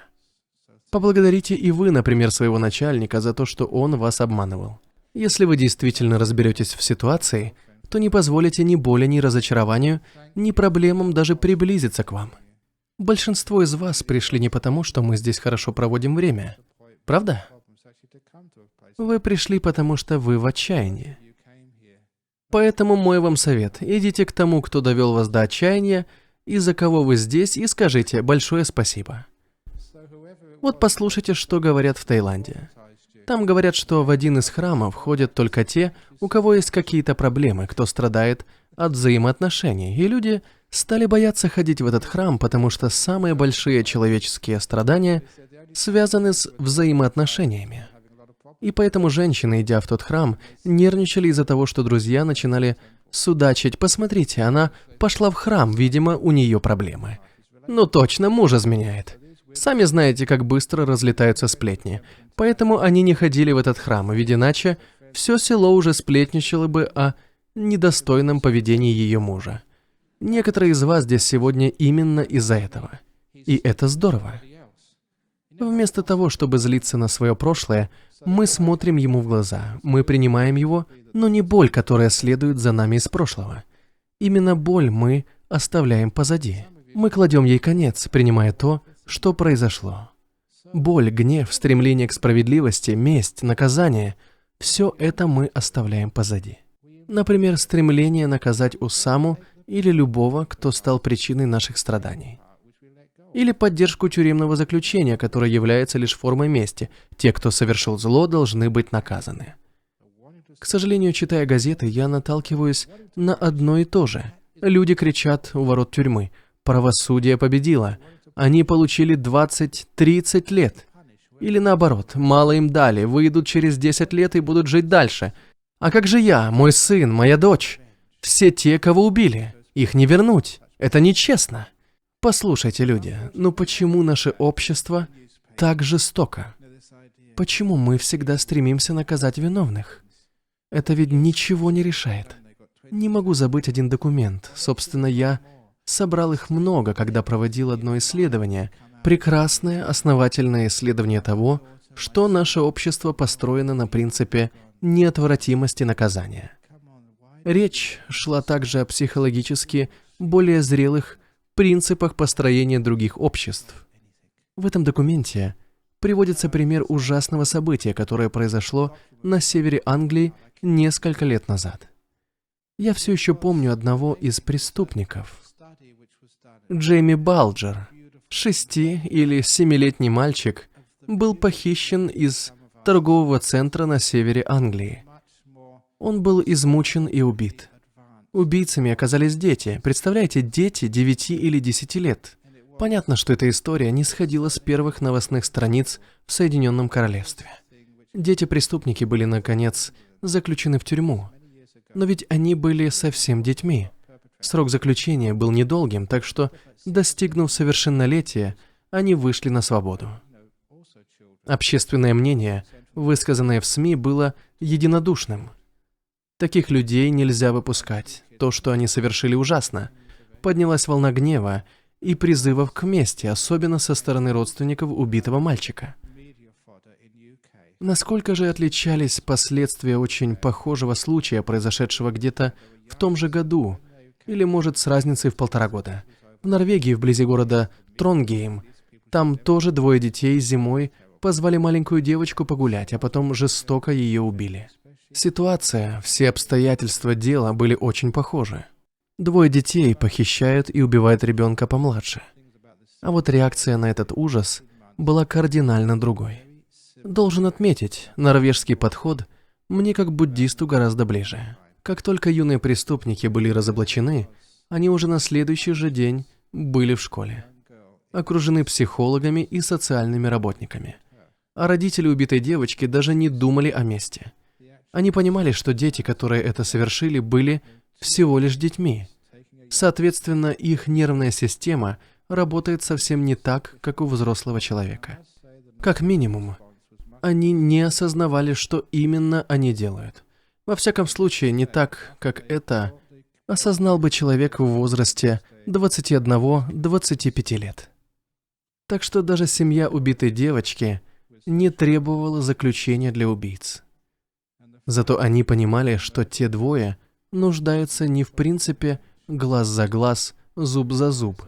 Поблагодарите и вы, например, своего начальника за то, что он вас обманывал. Если вы действительно разберетесь в ситуации, то не позволите ни боли, ни разочарованию, ни проблемам даже приблизиться к вам. Большинство из вас пришли не потому, что мы здесь хорошо проводим время. Правда? Вы пришли потому, что вы в отчаянии. Поэтому мой вам совет. Идите к тому, кто довел вас до отчаяния, из-за кого вы здесь, и скажите большое спасибо. Вот послушайте, что говорят в Таиланде. Там говорят, что в один из храмов ходят только те, у кого есть какие-то проблемы, кто страдает от взаимоотношений, и люди стали бояться ходить в этот храм, потому что самые большие человеческие страдания связаны с взаимоотношениями. И поэтому женщины, идя в тот храм, нервничали из-за того, что друзья начинали судачить. Посмотрите, она пошла в храм, видимо, у нее проблемы. Ну точно, муж изменяет. Сами знаете, как быстро разлетаются сплетни. Поэтому они не ходили в этот храм, ведь иначе все село уже сплетничало бы о недостойном поведении ее мужа. Некоторые из вас здесь сегодня именно из-за этого. И это здорово. Вместо того, чтобы злиться на свое прошлое, мы смотрим ему в глаза, мы принимаем его, но не боль, которая следует за нами из прошлого. Именно боль мы оставляем позади. Мы кладем ей конец, принимая то, что произошло. Боль, гнев, стремление к справедливости, месть, наказание – все это мы оставляем позади. Например, стремление наказать Усаму или любого, кто стал причиной наших страданий. Или поддержку тюремного заключения, которое является лишь формой мести. Те, кто совершил зло, должны быть наказаны. К сожалению, читая газеты, я наталкиваюсь на одно и то же. Люди кричат у ворот тюрьмы: «Правосудие победило». Они получили 20-30 лет. Или наоборот, мало им дали, выйдут через 10 лет и будут жить дальше. А как же я, мой сын, моя дочь? Все те, кого убили. Их не вернуть. Это нечестно. Послушайте, люди, ну почему наше общество так жестоко? Почему мы всегда стремимся наказать виновных? Это ведь ничего не решает. Не могу забыть один документ. Собственно, я собрал их много, когда проводил одно исследование. Прекрасное, основательное исследование того, что наше общество построено на принципе неотвратимости наказания. Речь шла также о психологически более зрелых принципах построения других обществ. В этом документе приводится пример ужасного события, которое произошло на севере Англии несколько лет назад. Я все еще помню одного из преступников. Джейми Балджер, 6- или 7-летний мальчик, был похищен из торгового центра на севере Англии. Он был измучен и убит. Убийцами оказались дети. Представляете, дети 9 или 10 лет. Понятно, что эта история не сходила с первых новостных страниц в Соединенном Королевстве. Дети-преступники были, наконец, заключены в тюрьму. Но ведь они были совсем детьми. Срок заключения был недолгим, так что, достигнув совершеннолетия, они вышли на свободу. Общественное мнение, высказанное в СМИ, было единодушным. Таких людей нельзя выпускать. То, что они совершили, ужасно. Поднялась волна гнева и призывов к мести, особенно со стороны родственников убитого мальчика. Насколько же отличались последствия очень похожего случая, произошедшего где-то в том же году, или, может, с разницей в 1,5 года. В Норвегии, вблизи города Трондгейм, там тоже 2 детей зимой позвали маленькую девочку погулять, а потом жестоко ее убили. Ситуация, все обстоятельства дела были очень похожи. 2 детей похищают и убивают ребенка помладше. А вот реакция на этот ужас была кардинально другой. Должен отметить, норвежский подход мне как буддисту гораздо ближе. Как только юные преступники были разоблачены, они уже на следующий же день были в школе, окружены психологами и социальными работниками. А родители убитой девочки даже не думали о мести. Они понимали, что дети, которые это совершили, были всего лишь детьми. Соответственно, их нервная система работает совсем не так, как у взрослого человека. Как минимум, они не осознавали, что именно они делают. Во всяком случае, не так, как это осознал бы человек в возрасте 21-25 лет. Так что даже семья убитой девочки не требовала заключения для убийц. Зато они понимали, что те 2 нуждаются не в принципе глаз за глаз, зуб за зуб,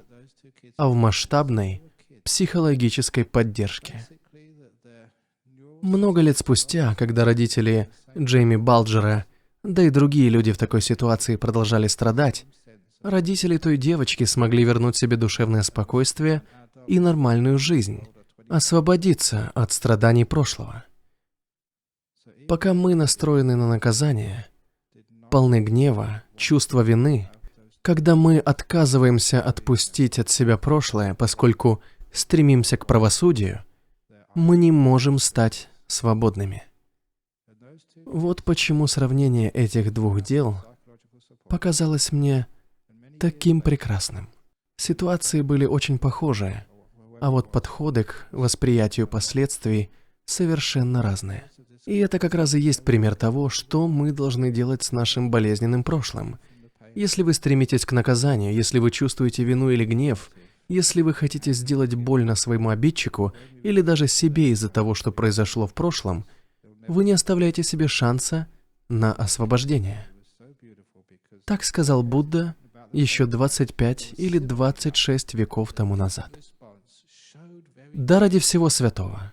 а в масштабной психологической поддержке. Много лет спустя, когда родители Джейми Балджера, да и другие люди в такой ситуации продолжали страдать, родители той девочки смогли вернуть себе душевное спокойствие и нормальную жизнь, освободиться от страданий прошлого. Пока мы настроены на наказание, полны гнева, чувства вины, когда мы отказываемся отпустить от себя прошлое, поскольку стремимся к правосудию, мы не можем стать свободными. Вот почему сравнение этих 2 дел показалось мне таким прекрасным. Ситуации были очень похожие, а вот подходы к восприятию последствий совершенно разные. И это как раз и есть пример того, что мы должны делать с нашим болезненным прошлым. Если вы стремитесь к наказанию, если вы чувствуете вину или гнев, Если вы хотите сделать больно своему обидчику или даже себе из-за того, что произошло в прошлом, вы не оставляете себе шанса на освобождение. Так сказал Будда еще 25 или 26 веков тому назад. Да ради всего святого.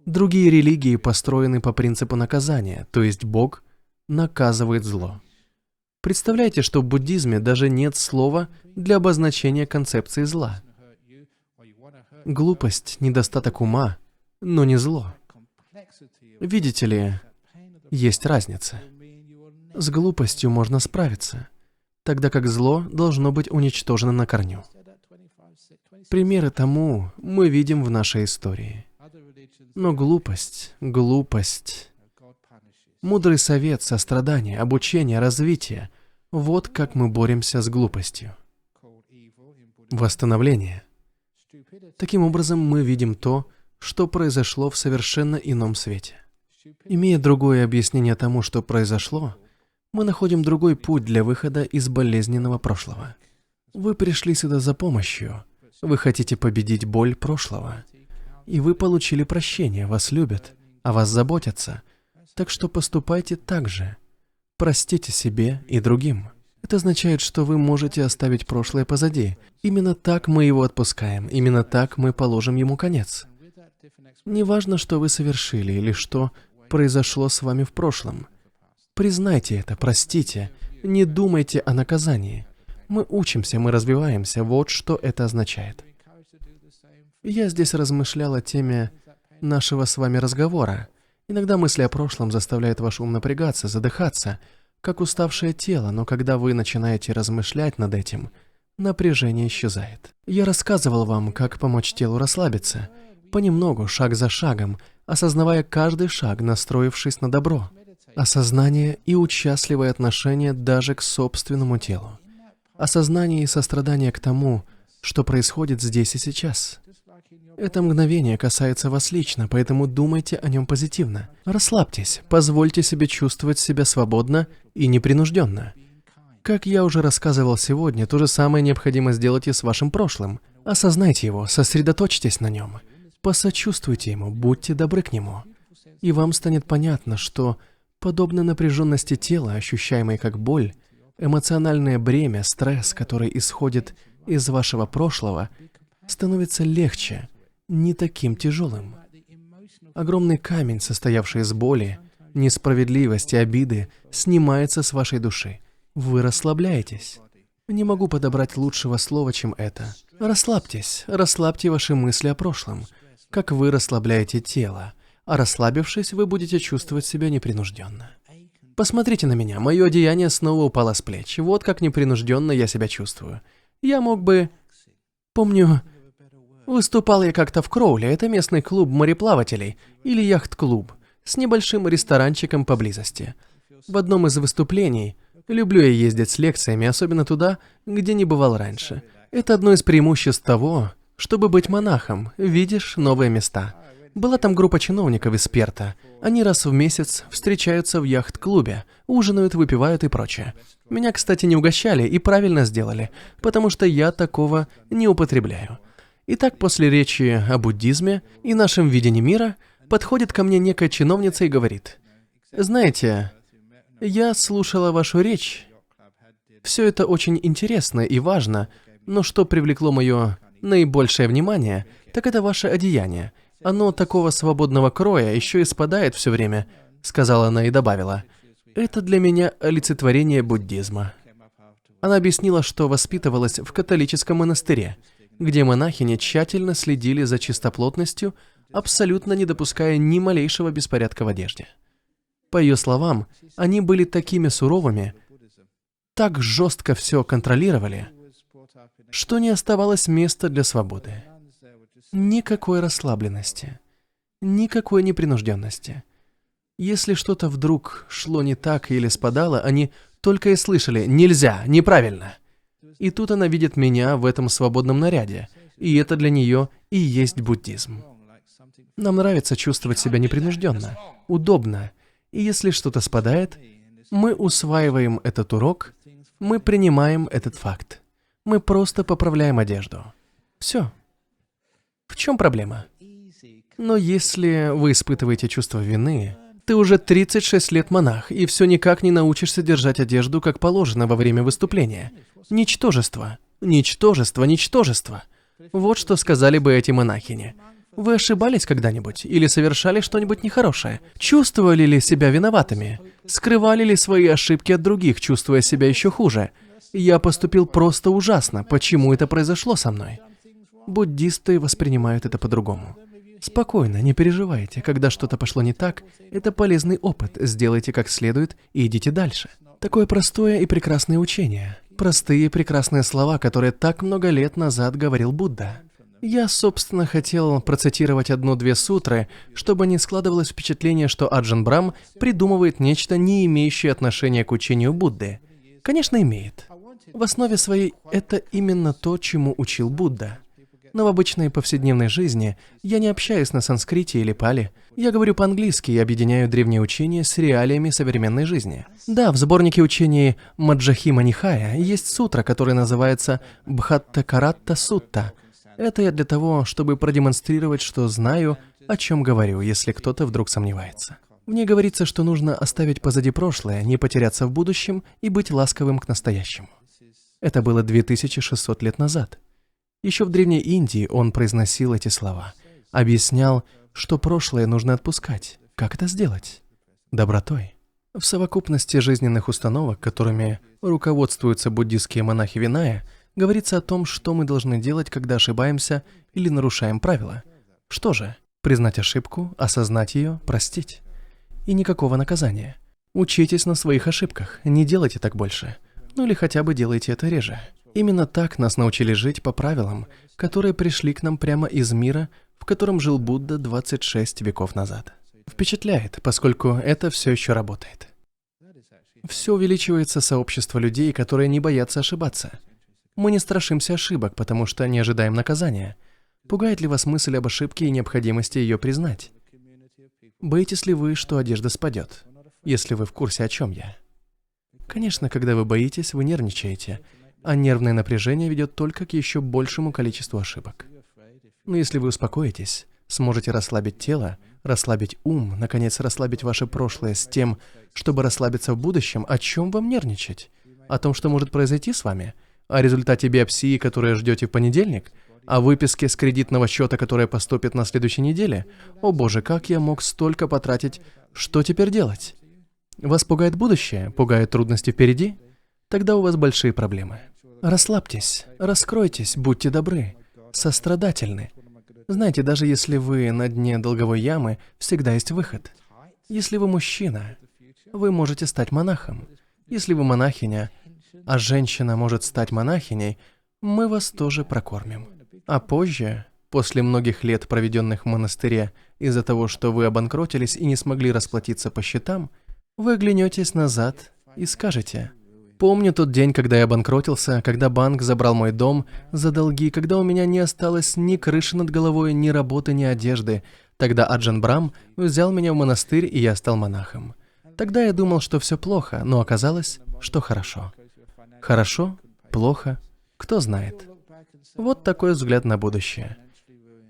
Другие религии построены по принципу наказания, то есть Бог наказывает зло. Представляете, что в буддизме даже нет слова для обозначения концепции зла. Глупость, недостаток ума, но не зло. Видите ли, есть разница. С глупостью можно справиться, тогда как зло должно быть уничтожено на корню. Примеры тому мы видим в нашей истории. Но глупость, мудрый совет, сострадание, обучение, развитие — вот как мы боремся с глупостью. Восстановление. Таким образом, мы видим то, что произошло в совершенно ином свете. Имея другое объяснение тому, что произошло, мы находим другой путь для выхода из болезненного прошлого. Вы пришли сюда за помощью. Вы хотите победить боль прошлого. И вы получили прощение, вас любят, о вас заботятся. Так что поступайте так же. Простите себе и другим. Это означает, что вы можете оставить прошлое позади. Именно так мы его отпускаем, именно так мы положим ему конец. Неважно, что вы совершили или что произошло с вами в прошлом. Признайте это, простите, не думайте о наказании. Мы учимся, мы развиваемся, вот что это означает. Я здесь размышлял о теме нашего с вами разговора. Иногда мысли о прошлом заставляют ваш ум напрягаться, задыхаться, как уставшее тело, но когда вы начинаете размышлять над этим, напряжение исчезает. Я рассказывал вам, как помочь телу расслабиться, понемногу, шаг за шагом, осознавая каждый шаг, настроившись на добро, осознание и участливое отношение даже к собственному телу, осознание и сострадание к тому, что происходит здесь и сейчас. Это мгновение касается вас лично, поэтому думайте о нем позитивно. Расслабьтесь, позвольте себе чувствовать себя свободно и непринужденно. Как я уже рассказывал сегодня, то же самое необходимо сделать и с вашим прошлым. Осознайте его, сосредоточьтесь на нем, посочувствуйте ему, будьте добры к нему. И вам станет понятно, что, подобно напряженности тела, ощущаемой как боль, эмоциональное бремя, стресс, который исходит из вашего прошлого, становится легче, не таким тяжелым. Огромный камень, состоявший из боли, несправедливости, обиды, снимается с вашей души. Вы расслабляетесь. Не могу подобрать лучшего слова, чем это. Расслабьтесь, расслабьте ваши мысли о прошлом, как вы расслабляете тело, а расслабившись, вы будете чувствовать себя непринужденно. Посмотрите на меня, мое одеяние снова упало с плеч, вот как непринужденно я себя чувствую. Я мог бы... Помню, выступал я как-то в Кроуле, это местный клуб мореплавателей, или яхт-клуб, с небольшим ресторанчиком поблизости. В одном из выступлений, люблю я ездить с лекциями, особенно туда, где не бывал раньше. Это одно из преимуществ того, чтобы быть монахом, видишь новые места. Была там группа чиновников из Перта. Они раз в месяц встречаются в яхт-клубе, ужинают, выпивают и прочее. Меня, кстати, не угощали и правильно сделали, потому что я такого не употребляю. Итак, после речи о буддизме и нашем видении мира, подходит ко мне некая чиновница и говорит: «Знаете, я слушала вашу речь. Все это очень интересно и важно, но что привлекло мое наибольшее внимание, так это ваше одеяние. Оно такого свободного кроя, еще и спадает все время», — сказала она и добавила: «Это для меня олицетворение буддизма». Она объяснила, что воспитывалась в католическом монастыре, где монахини тщательно следили за чистоплотностью, абсолютно не допуская ни малейшего беспорядка в одежде. По ее словам, они были такими суровыми, так жестко все контролировали, что не оставалось места для свободы. Никакой расслабленности, никакой непринужденности. Если что-то вдруг шло не так или спадало, они только и слышали: «Нельзя, неправильно». И тут она видит меня в этом свободном наряде, и это для нее и есть буддизм. Нам нравится чувствовать себя непринужденно, удобно, и если что-то спадает, мы усваиваем этот урок, мы принимаем этот факт. Мы просто поправляем одежду. Все. В чем проблема? Но если вы испытываете чувство вины, ты уже 36 лет монах, и все никак не научишься держать одежду, как положено во время выступления. Ничтожество. Ничтожество, ничтожество. Вот что сказали бы эти монахини. Вы ошибались когда-нибудь или совершали что-нибудь нехорошее? Чувствовали ли себя виноватыми? Скрывали ли свои ошибки от других, чувствуя себя еще хуже? Я поступил просто ужасно. Почему это произошло со мной? Буддисты воспринимают это по-другому. Спокойно, не переживайте. Когда что-то пошло не так, это полезный опыт. Сделайте как следует и идите дальше. Такое простое и прекрасное учение. Простые прекрасные слова, которые так много лет назад говорил Будда. Я, собственно, хотел процитировать 1-2 сутры, чтобы не складывалось впечатление, что Аджан Брам придумывает нечто, не имеющее отношения к учению Будды. Конечно, имеет. В основе своей это именно то, чему учил Будда. Но в обычной повседневной жизни я не общаюсь на санскрите или пали. Я говорю по-английски и объединяю древние учения с реалиями современной жизни. Да, в сборнике учений Маджахима Нихая есть сутра, которая называется Бхаттакаратта Сутта. Это я для того, чтобы продемонстрировать, что знаю, о чем говорю, если кто-то вдруг сомневается. В ней говорится, что нужно оставить позади прошлое, не потеряться в будущем и быть ласковым к настоящему. Это было 2600 лет назад. Еще в Древней Индии он произносил эти слова, объяснял, что прошлое нужно отпускать. Как это сделать? Добротой. В совокупности жизненных установок, которыми руководствуются буддистские монахи Виная, говорится о том, что мы должны делать, когда ошибаемся или нарушаем правила. Что же? Признать ошибку, осознать ее, простить. И никакого наказания. Учитесь на своих ошибках, не делайте так больше. Ну или хотя бы делайте это реже. Именно так нас научили жить по правилам, которые пришли к нам прямо из мира, в котором жил Будда 26 веков назад. Впечатляет, поскольку это все еще работает. Все увеличивается сообщество людей, которые не боятся ошибаться. Мы не страшимся ошибок, потому что не ожидаем наказания. Пугает ли вас мысль об ошибке и необходимости ее признать? Боитесь ли вы, что одежда спадет? Если вы в курсе, о чем я. Конечно, когда вы боитесь, вы нервничаете, а нервное напряжение ведет только к еще большему количеству ошибок. Но если вы успокоитесь, сможете расслабить тело, расслабить ум, наконец расслабить ваше прошлое с тем, чтобы расслабиться в будущем, о чем вам нервничать? О том, что может произойти с вами? О результате биопсии, которую ждете в понедельник? О выписке с кредитного счета, которая поступит на следующей неделе? О боже, как я мог столько потратить? Что теперь делать? Вас пугает будущее? Пугают трудности впереди? Тогда у вас большие проблемы. Расслабьтесь, раскройтесь, будьте добры, сострадательны. Знаете, даже если вы на дне долговой ямы, всегда есть выход. Если вы мужчина, вы можете стать монахом. Если вы монахиня, а женщина может стать монахиней, мы вас тоже прокормим. А позже, после многих лет, проведенных в монастыре, из-за того, что вы обанкротились и не смогли расплатиться по счетам, вы оглянетесь назад и скажете: «Помню тот день, когда я обанкротился, когда банк забрал мой дом за долги, когда у меня не осталось ни крыши над головой, ни работы, ни одежды. Тогда Аджан Брам взял меня в монастырь, и я стал монахом. Тогда я думал, что все плохо, но оказалось, что хорошо. Хорошо? Плохо? Кто знает?» Вот такой взгляд на будущее.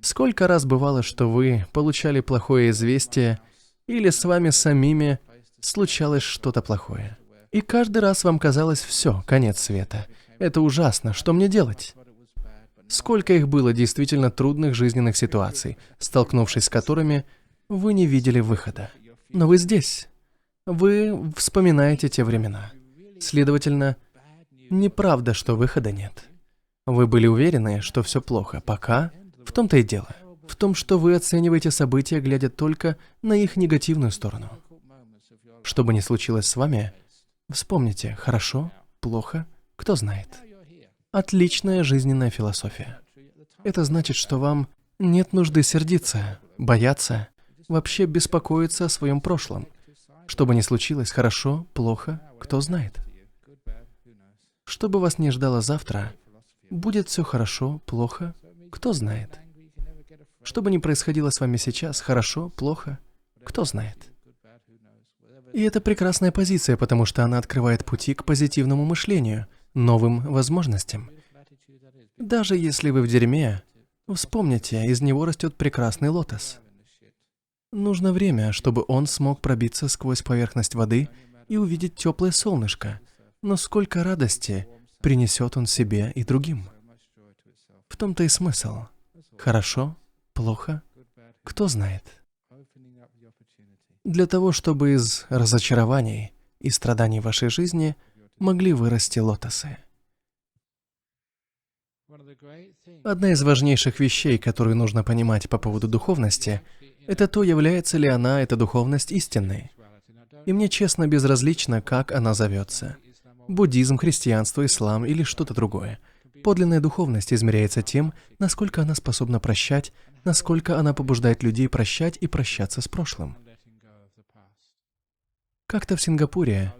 Сколько раз бывало, что вы получали плохое известие, или с вами самими случалось что-то плохое. И каждый раз вам казалось: все, конец света. Это ужасно, что мне делать? Сколько их было действительно трудных жизненных ситуаций, столкнувшись с которыми вы не видели выхода. Но вы здесь. Вы вспоминаете те времена. Следовательно, неправда, что выхода нет. Вы были уверены, что все плохо, пока... В том-то и дело. В том, что вы оцениваете события, глядя только на их негативную сторону. Что бы ни случилось с вами, вспомните: хорошо, плохо, кто знает. Отличная жизненная философия. Это значит, что вам нет нужды сердиться, бояться, вообще беспокоиться о своем прошлом. Что бы ни случилось, хорошо, плохо, кто знает. Что бы вас ни ждало завтра, будет все хорошо, плохо, кто знает. Что бы ни происходило с вами сейчас, хорошо, плохо, кто знает. И это прекрасная позиция, потому что она открывает пути к позитивному мышлению, новым возможностям. Даже если вы в дерьме, вспомните, из него растет прекрасный лотос. Нужно время, чтобы он смог пробиться сквозь поверхность воды и увидеть теплое солнышко. Но сколько радости принесет он себе и другим. В том-то и смысл. Хорошо? Плохо? Кто знает? Для того, чтобы из разочарований и страданий вашей жизни могли вырасти лотосы. Одна из важнейших вещей, которую нужно понимать по поводу духовности, это то, является ли она, эта духовность, истинной. И мне честно безразлично, как она зовется. Буддизм, христианство, ислам или что-то другое. Подлинная духовность измеряется тем, насколько она способна прощать, насколько она побуждает людей прощать и прощаться с прошлым. Как-то в Сингапуре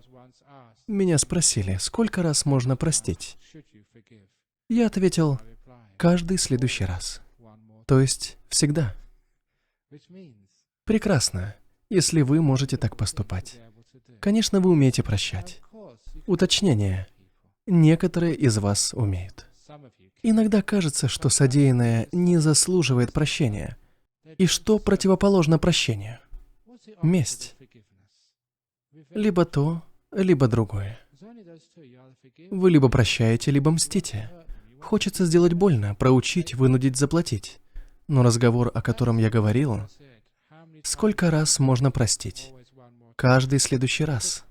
меня спросили, сколько раз можно простить. Я ответил, каждый следующий раз. То есть, всегда. Прекрасно, если вы можете так поступать. Конечно, вы умеете прощать. Уточнение. Некоторые из вас умеют. Иногда кажется, что содеянное не заслуживает прощения. И что противоположно прощению? Месть. Либо то, либо другое. Вы либо прощаете, либо мстите. Хочется сделать больно, проучить, вынудить заплатить. Но разговор, о котором я говорил, сколько раз можно простить? Каждый следующий раз.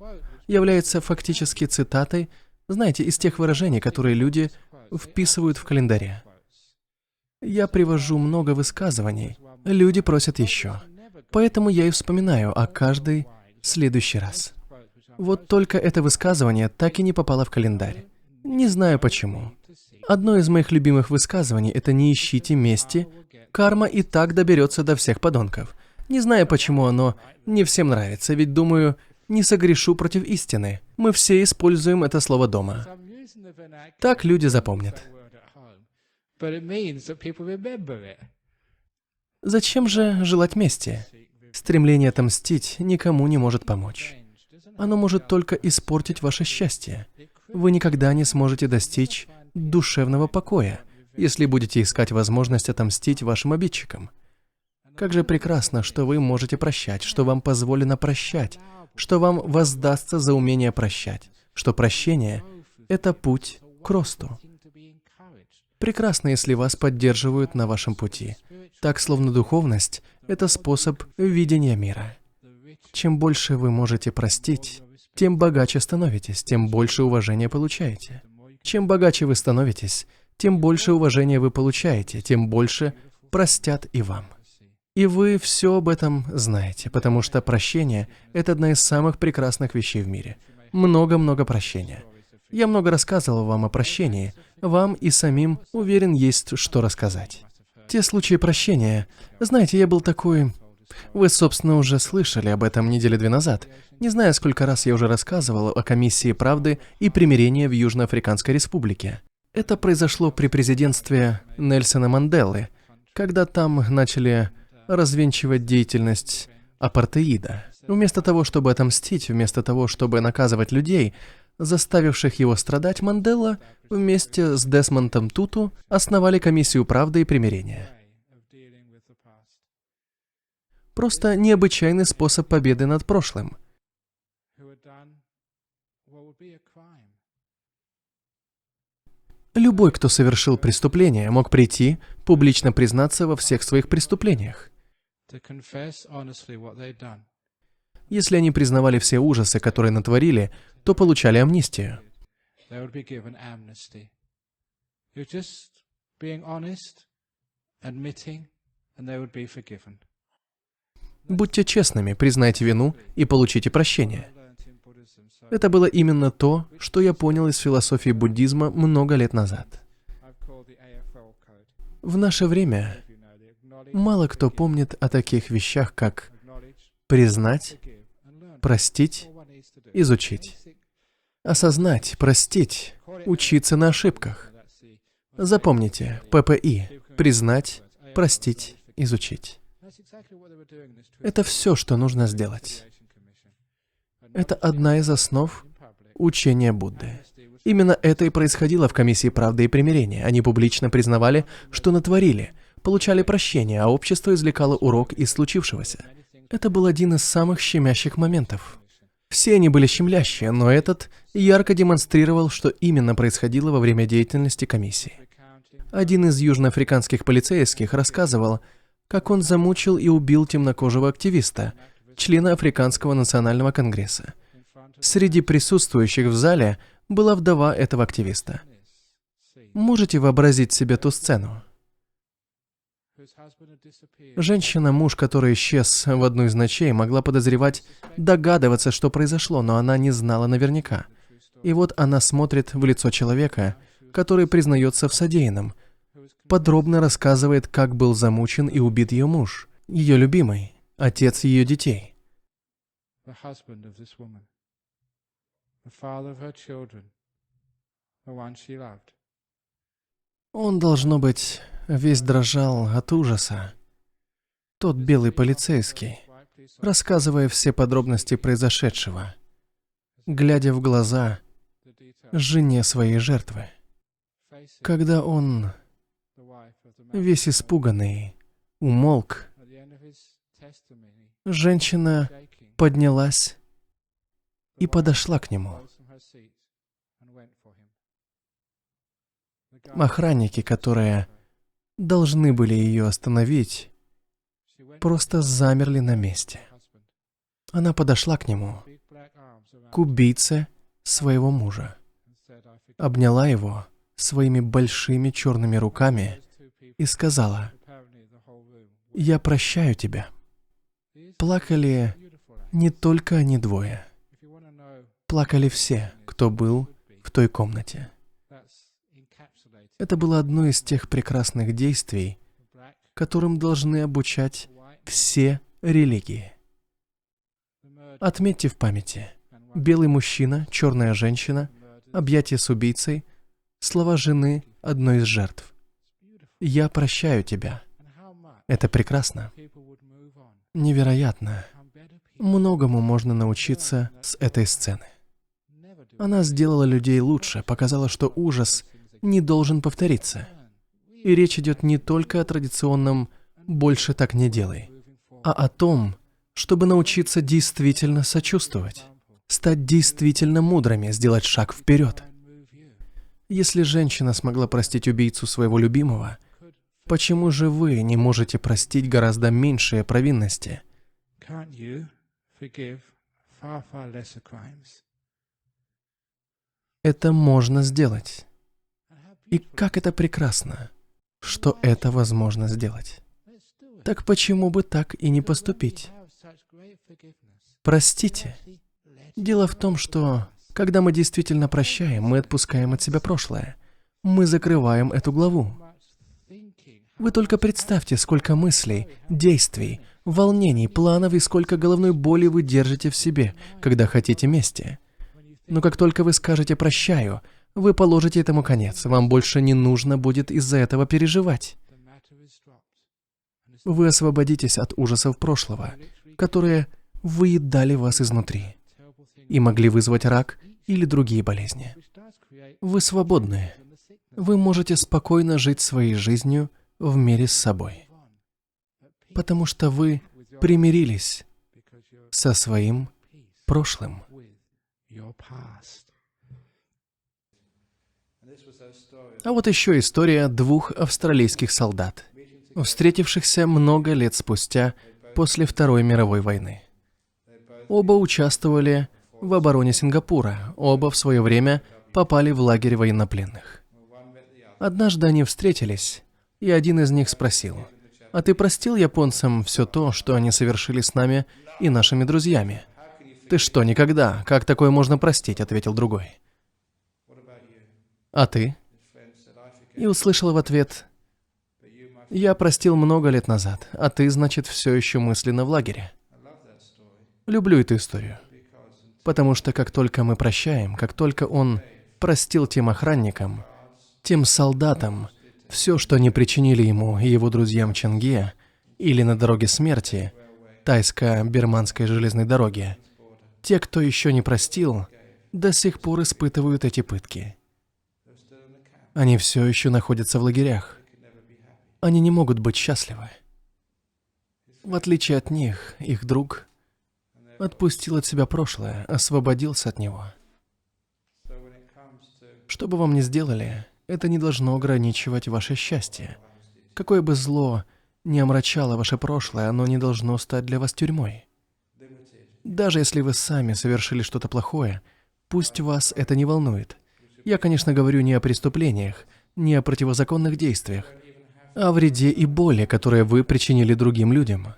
Является фактически цитатой, знаете, из тех выражений, которые люди вписывают в календаре. Я привожу много высказываний, люди просят еще. Поэтому я и вспоминаю о каждый следующий раз. Вот только это высказывание так и не попало в календарь. Не знаю почему. Одно из моих любимых высказываний – это «не ищите мести, карма и так доберется до всех подонков». Не знаю, почему оно не всем нравится, ведь думаю, не согрешу против истины. Мы все используем это слово дома. Так люди запомнят. Зачем же желать мести? Стремление отомстить никому не может помочь. Оно может только испортить ваше счастье. Вы никогда не сможете достичь душевного покоя, если будете искать возможность отомстить вашим обидчикам. Как же прекрасно, что вы можете прощать, что вам позволено прощать, что вам воздастся за умение прощать, что прощение – это путь к росту. Прекрасно, если вас поддерживают на вашем пути. Так, словно духовность – это способ видения мира. Чем больше вы можете простить, тем богаче становитесь, тем больше уважения получаете. Чем богаче вы становитесь, тем больше уважения вы получаете, тем больше простят и вам. И вы все об этом знаете, потому что прощение – это одна из самых прекрасных вещей в мире. Много-много прощения. Я много рассказывал вам о прощении, вам и самим, уверен, есть что рассказать. Те случаи прощения, знаете, я был такой... Вы, собственно, уже слышали об этом недели 2 назад. Не знаю, сколько раз я уже рассказывал о комиссии правды и примирения в Южноафриканской Республике. Это произошло при президентстве Нельсона Манделы, когда там начали развенчивать деятельность апартеида. Вместо того, чтобы отомстить, вместо того, чтобы наказывать людей, заставивших его страдать, Мандела вместе с Десмондом Туту основали комиссию правды и примирения. Просто необычайный способ победы над прошлым. Любой, кто совершил преступление, мог прийти, публично признаться во всех своих преступлениях. Если они признавали все ужасы, которые натворили, то получали амнистию. Будьте честными, признайте вину и получите прощение. Это было именно то, что я понял из философии буддизма много лет назад. В наше время мало кто помнит о таких вещах, как признать, простить, изучить. Осознать, простить, учиться на ошибках. Запомните, ППИ – признать, простить, изучить. Это все, что нужно сделать. Это одна из основ учения Будды. Именно это и происходило в комиссии правды и примирения. Они публично признавали, что натворили, получали прощение, а общество извлекало урок из случившегося. Это был один из самых щемящих моментов. Все они были щемлящие, но этот ярко демонстрировал, что именно происходило во время деятельности комиссии. Один из южноафриканских полицейских рассказывал, как он замучил и убил темнокожего активиста, члена Африканского национального конгресса. Среди присутствующих в зале была вдова этого активиста. Можете вообразить себе ту сцену? Женщина, муж которой исчез в одну из ночей, могла подозревать, догадываться, что произошло, но она не знала наверняка. И вот она смотрит в лицо человека, который признается в содеянном, подробно рассказывает, как был замучен и убит ее муж, ее любимый, отец ее детей. Он, должно быть, весь дрожал от ужаса. Тот белый полицейский, рассказывая все подробности произошедшего, глядя в глаза жене своей жертвы. Когда он, весь испуганный, умолк, женщина поднялась и подошла к нему. Охранники, которые должны были ее остановить, просто замерли на месте. Она подошла к нему, к убийце своего мужа, обняла его своими большими черными руками и сказала: «Я прощаю тебя». Плакали не только они двое. Плакали все, кто был в той комнате. Это было одно из тех прекрасных действий, которым должны обучать все религии. Отметьте в памяти: белый мужчина, черная женщина, объятие с убийцей, слова жены одной из жертв. «Я прощаю тебя». Это прекрасно. Невероятно. Многому можно научиться с этой сцены. Она сделала людей лучше, показала, что ужас не должен повториться. И речь идет не только о традиционном «больше так не делай», а о том, чтобы научиться действительно сочувствовать, стать действительно мудрыми, сделать шаг вперед. Если женщина смогла простить убийцу своего любимого, почему же вы не можете простить гораздо меньшие провинности? Это можно сделать. И как это прекрасно, что это возможно сделать. Так почему бы так и не поступить? Простите. Дело в том, что, когда мы действительно прощаем, мы отпускаем от себя прошлое. Мы закрываем эту главу. Вы только представьте, сколько мыслей, действий, волнений, планов и сколько головной боли вы держите в себе, когда хотите мести. Но как только вы скажете «прощаю», вы положите этому конец, вам больше не нужно будет из-за этого переживать. Вы освободитесь от ужасов прошлого, которые выедали вас изнутри и могли вызвать рак или другие болезни. Вы свободны. Вы можете спокойно жить своей жизнью в мире с собой, потому что вы примирились со своим прошлым. А вот еще история двух австралийских солдат, встретившихся много лет спустя после Второй мировой войны. Оба участвовали в обороне Сингапура, оба в свое время попали в лагерь военнопленных. Однажды они встретились, и один из них спросил: «А ты простил японцам все то, что они совершили с нами и нашими друзьями?» «Ты что, никогда? Как такое можно простить?» — ответил другой. «А ты?» И услышал в ответ: «Я простил много лет назад, а ты, значит, все еще мысленно в лагере». Люблю эту историю, потому что как только мы прощаем, как только он простил тем охранникам, тем солдатам, все, что они причинили ему и его друзьям в Чанге или на дороге смерти, тайско-бирманской железной дороге, те, кто еще не простил, до сих пор испытывают эти пытки. Они все еще находятся в лагерях. Они не могут быть счастливы. В отличие от них, их друг отпустил от себя прошлое, освободился от него. Что бы вам ни сделали, это не должно ограничивать ваше счастье. Какое бы зло ни омрачало ваше прошлое, оно не должно стать для вас тюрьмой. Даже если вы сами совершили что-то плохое, пусть вас это не волнует. Я, конечно, говорю не о преступлениях, не о противозаконных действиях, а о вреде и боли, которые вы причинили другим людям.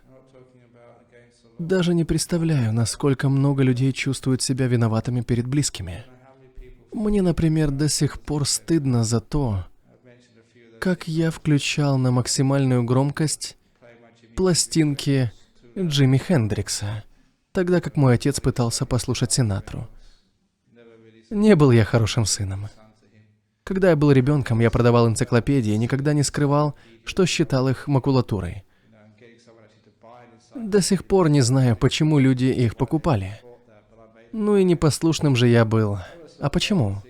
Даже не представляю, насколько много людей чувствуют себя виноватыми перед близкими. Мне, например, до сих пор стыдно за то, как я включал на максимальную громкость пластинки Джимми Хендрикса, тогда как мой отец пытался послушать Синатру. Не был я хорошим сыном. Когда я был ребенком, я продавал энциклопедии и никогда не скрывал, что считал их макулатурой. До сих пор не знаю, почему люди их покупали. Ну и непослушным же я был. А почему?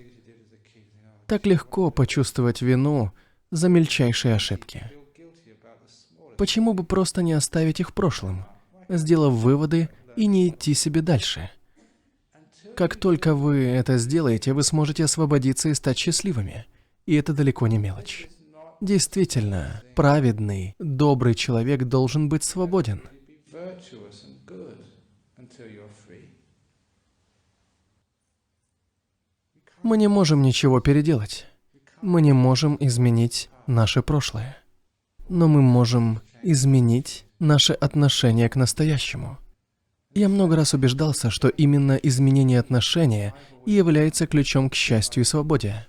Так легко почувствовать вину за мельчайшие ошибки. Почему бы просто не оставить их в прошлом, сделав выводы и не идти себе дальше? Как только вы это сделаете, вы сможете освободиться и стать счастливыми. И это далеко не мелочь. Действительно, праведный, добрый человек должен быть свободен. Мы не можем ничего переделать. Мы не можем изменить наше прошлое. Но мы можем изменить наше отношение к настоящему. Я много раз убеждался, что именно изменение отношения и является ключом к счастью и свободе.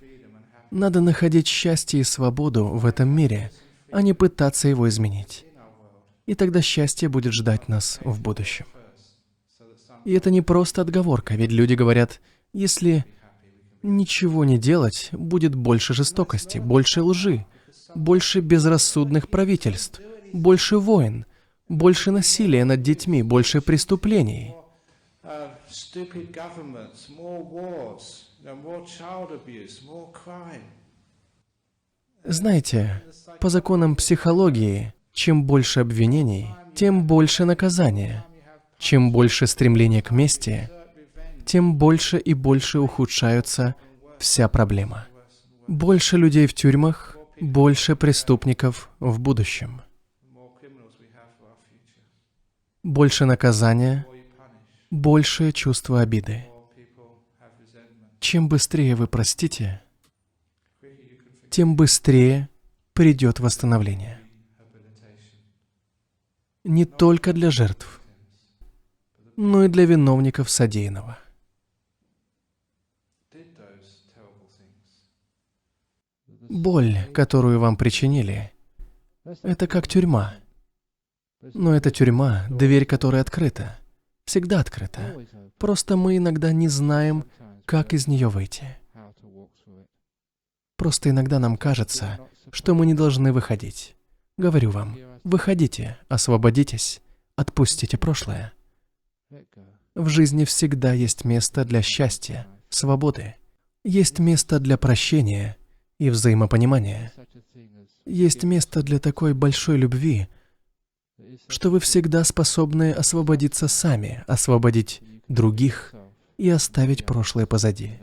Надо находить счастье и свободу в этом мире, а не пытаться его изменить. И тогда счастье будет ждать нас в будущем. И это не просто отговорка, ведь люди говорят, если ничего не делать, будет больше жестокости, больше лжи, больше безрассудных правительств, больше войн, больше насилия над детьми, больше преступлений. Знаете, по законам психологии, чем больше обвинений, тем больше наказания. Чем больше стремления к мести, тем больше и больше ухудшается вся проблема. Больше людей в тюрьмах, больше преступников в будущем. Больше наказания, больше чувства обиды. Чем быстрее вы простите, тем быстрее придет восстановление. Не только для жертв, но и для виновников содеянного. Боль, которую вам причинили, это как тюрьма. Но эта тюрьма, дверь которой открыта, всегда открыта. Просто мы иногда не знаем, как из нее выйти. Просто иногда нам кажется, что мы не должны выходить. Говорю вам, выходите, освободитесь, отпустите прошлое. В жизни всегда есть место для счастья, свободы. Есть место для прощения и взаимопонимания. Есть место для такой большой любви, что вы всегда способны освободиться сами, освободить других и оставить прошлое позади.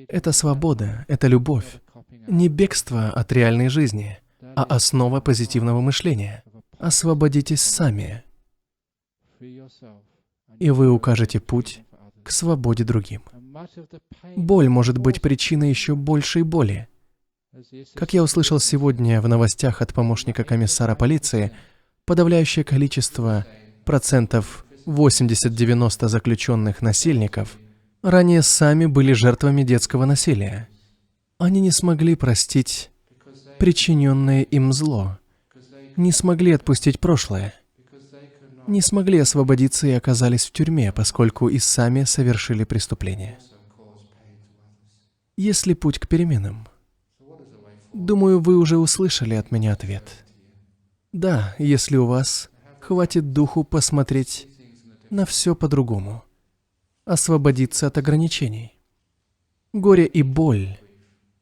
Это свобода, это любовь. Не бегство от реальной жизни, а основа позитивного мышления. Освободитесь сами, и вы укажете путь к свободе другим. Боль может быть причиной еще большей боли. Как я услышал сегодня в новостях от помощника комиссара полиции, подавляющее количество, процентов 80-90 заключенных насильников, ранее сами были жертвами детского насилия. Они не смогли простить причиненное им зло, не смогли отпустить прошлое, не смогли освободиться и оказались в тюрьме, поскольку и сами совершили преступление. Есть ли путь к переменам? Думаю, вы уже услышали от меня ответ. Да, если у вас хватит духу посмотреть на все по-другому. освободиться от ограничений. Горе и боль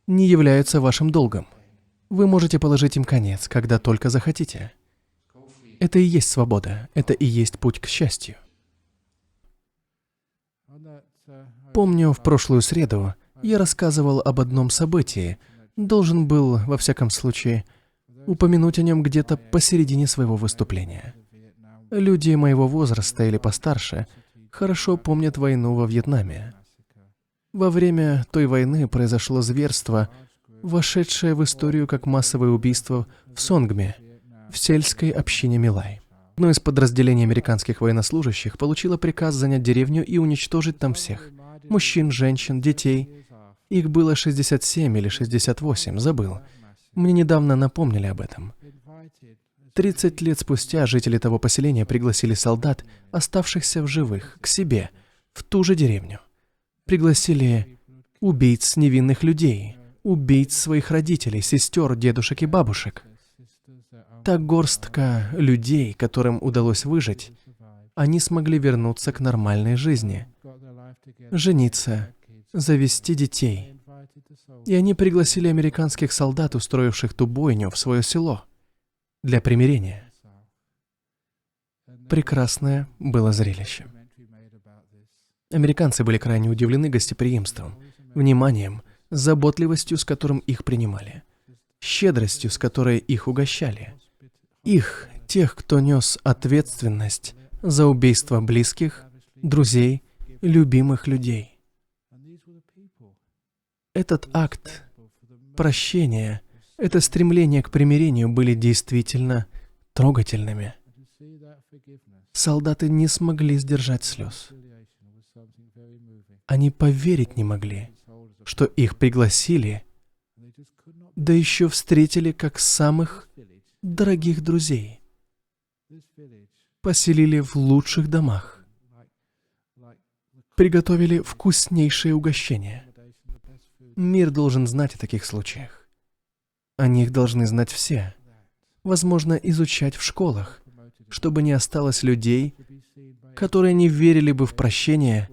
не являются вашим долгом. Вы можете положить им конец, когда только захотите. Это и есть свобода, это и есть путь к счастью. Помню, в прошлую среду я рассказывал об одном событии, должен был, во всяком случае, упомянуть о нем где-то посередине своего выступления. Люди моего возраста или постарше хорошо помнят войну во Вьетнаме. Во время той войны произошло зверство, вошедшее в историю как массовое убийство в Сонгме, в сельской общине Милай. Одно из подразделений американских военнослужащих получило приказ занять деревню и уничтожить там всех. Мужчин, женщин, детей. Их было 67 или 68, забыл. Мне недавно напомнили об этом. 30 лет спустя жители того поселения пригласили солдат, оставшихся в живых, к себе, в ту же деревню. Пригласили убийц невинных людей, убийц своих родителей, сестер, дедушек и бабушек. Та горстка людей, которым удалось выжить, они смогли вернуться к нормальной жизни, жениться, завести детей. И они пригласили американских солдат, устроивших ту бойню, в свое село для примирения. Прекрасное было зрелище. Американцы были крайне удивлены гостеприимством, вниманием, заботливостью, с которым их принимали, щедростью, с которой их угощали. Их, тех, кто нес ответственность за убийство близких, друзей, любимых людей. Этот акт прощения, это стремление к примирению были действительно трогательными. Солдаты не смогли сдержать слез. Они поверить не могли, что их пригласили, да еще встретили как самых дорогих друзей, поселили в лучших домах, приготовили вкуснейшие угощения. Мир должен знать о таких случаях. О них должны знать все. Возможно, изучать в школах, чтобы не осталось людей, которые не верили бы в прощение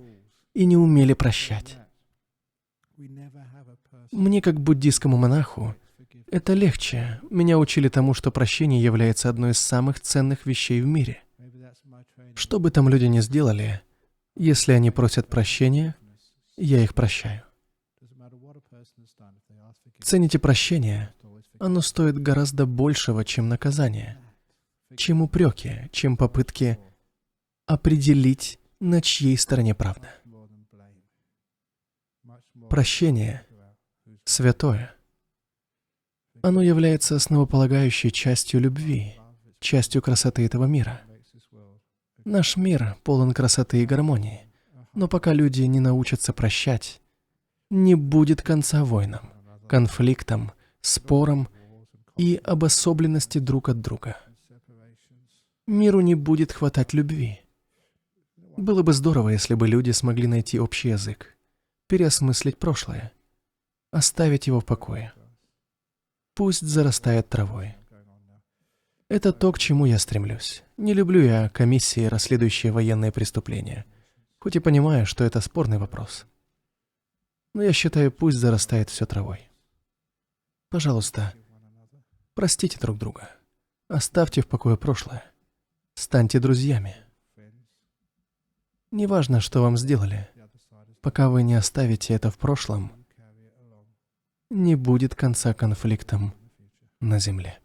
и не умели прощать. Мне, как буддийскому монаху, это легче. Меня учили тому, что прощение является одной из самых ценных вещей в мире. Что бы там люди ни сделали, если они просят прощения, я их прощаю. Цените прощение, оно стоит гораздо большего, чем наказание, чем упреки, чем попытки определить, на чьей стороне правда. Прощение святое. Оно является основополагающей частью любви, частью красоты этого мира. Наш мир полон красоты и гармонии, но пока люди не научатся прощать, не будет конца войнам, конфликтам, спорам и обособленности друг от друга. Миру не будет хватать любви. Было бы здорово, если бы люди смогли найти общий язык, переосмыслить прошлое, оставить его в покое. Пусть зарастает травой. Это то, к чему я стремлюсь. Не люблю я комиссии, расследующие военные преступления, хоть и понимаю, что это спорный вопрос. Но я считаю, пусть зарастает все травой. Пожалуйста, простите друг друга. Оставьте в покое прошлое. Станьте друзьями. Неважно, что вам сделали. Пока вы не оставите это в прошлом, не будет конца конфликтам на земле.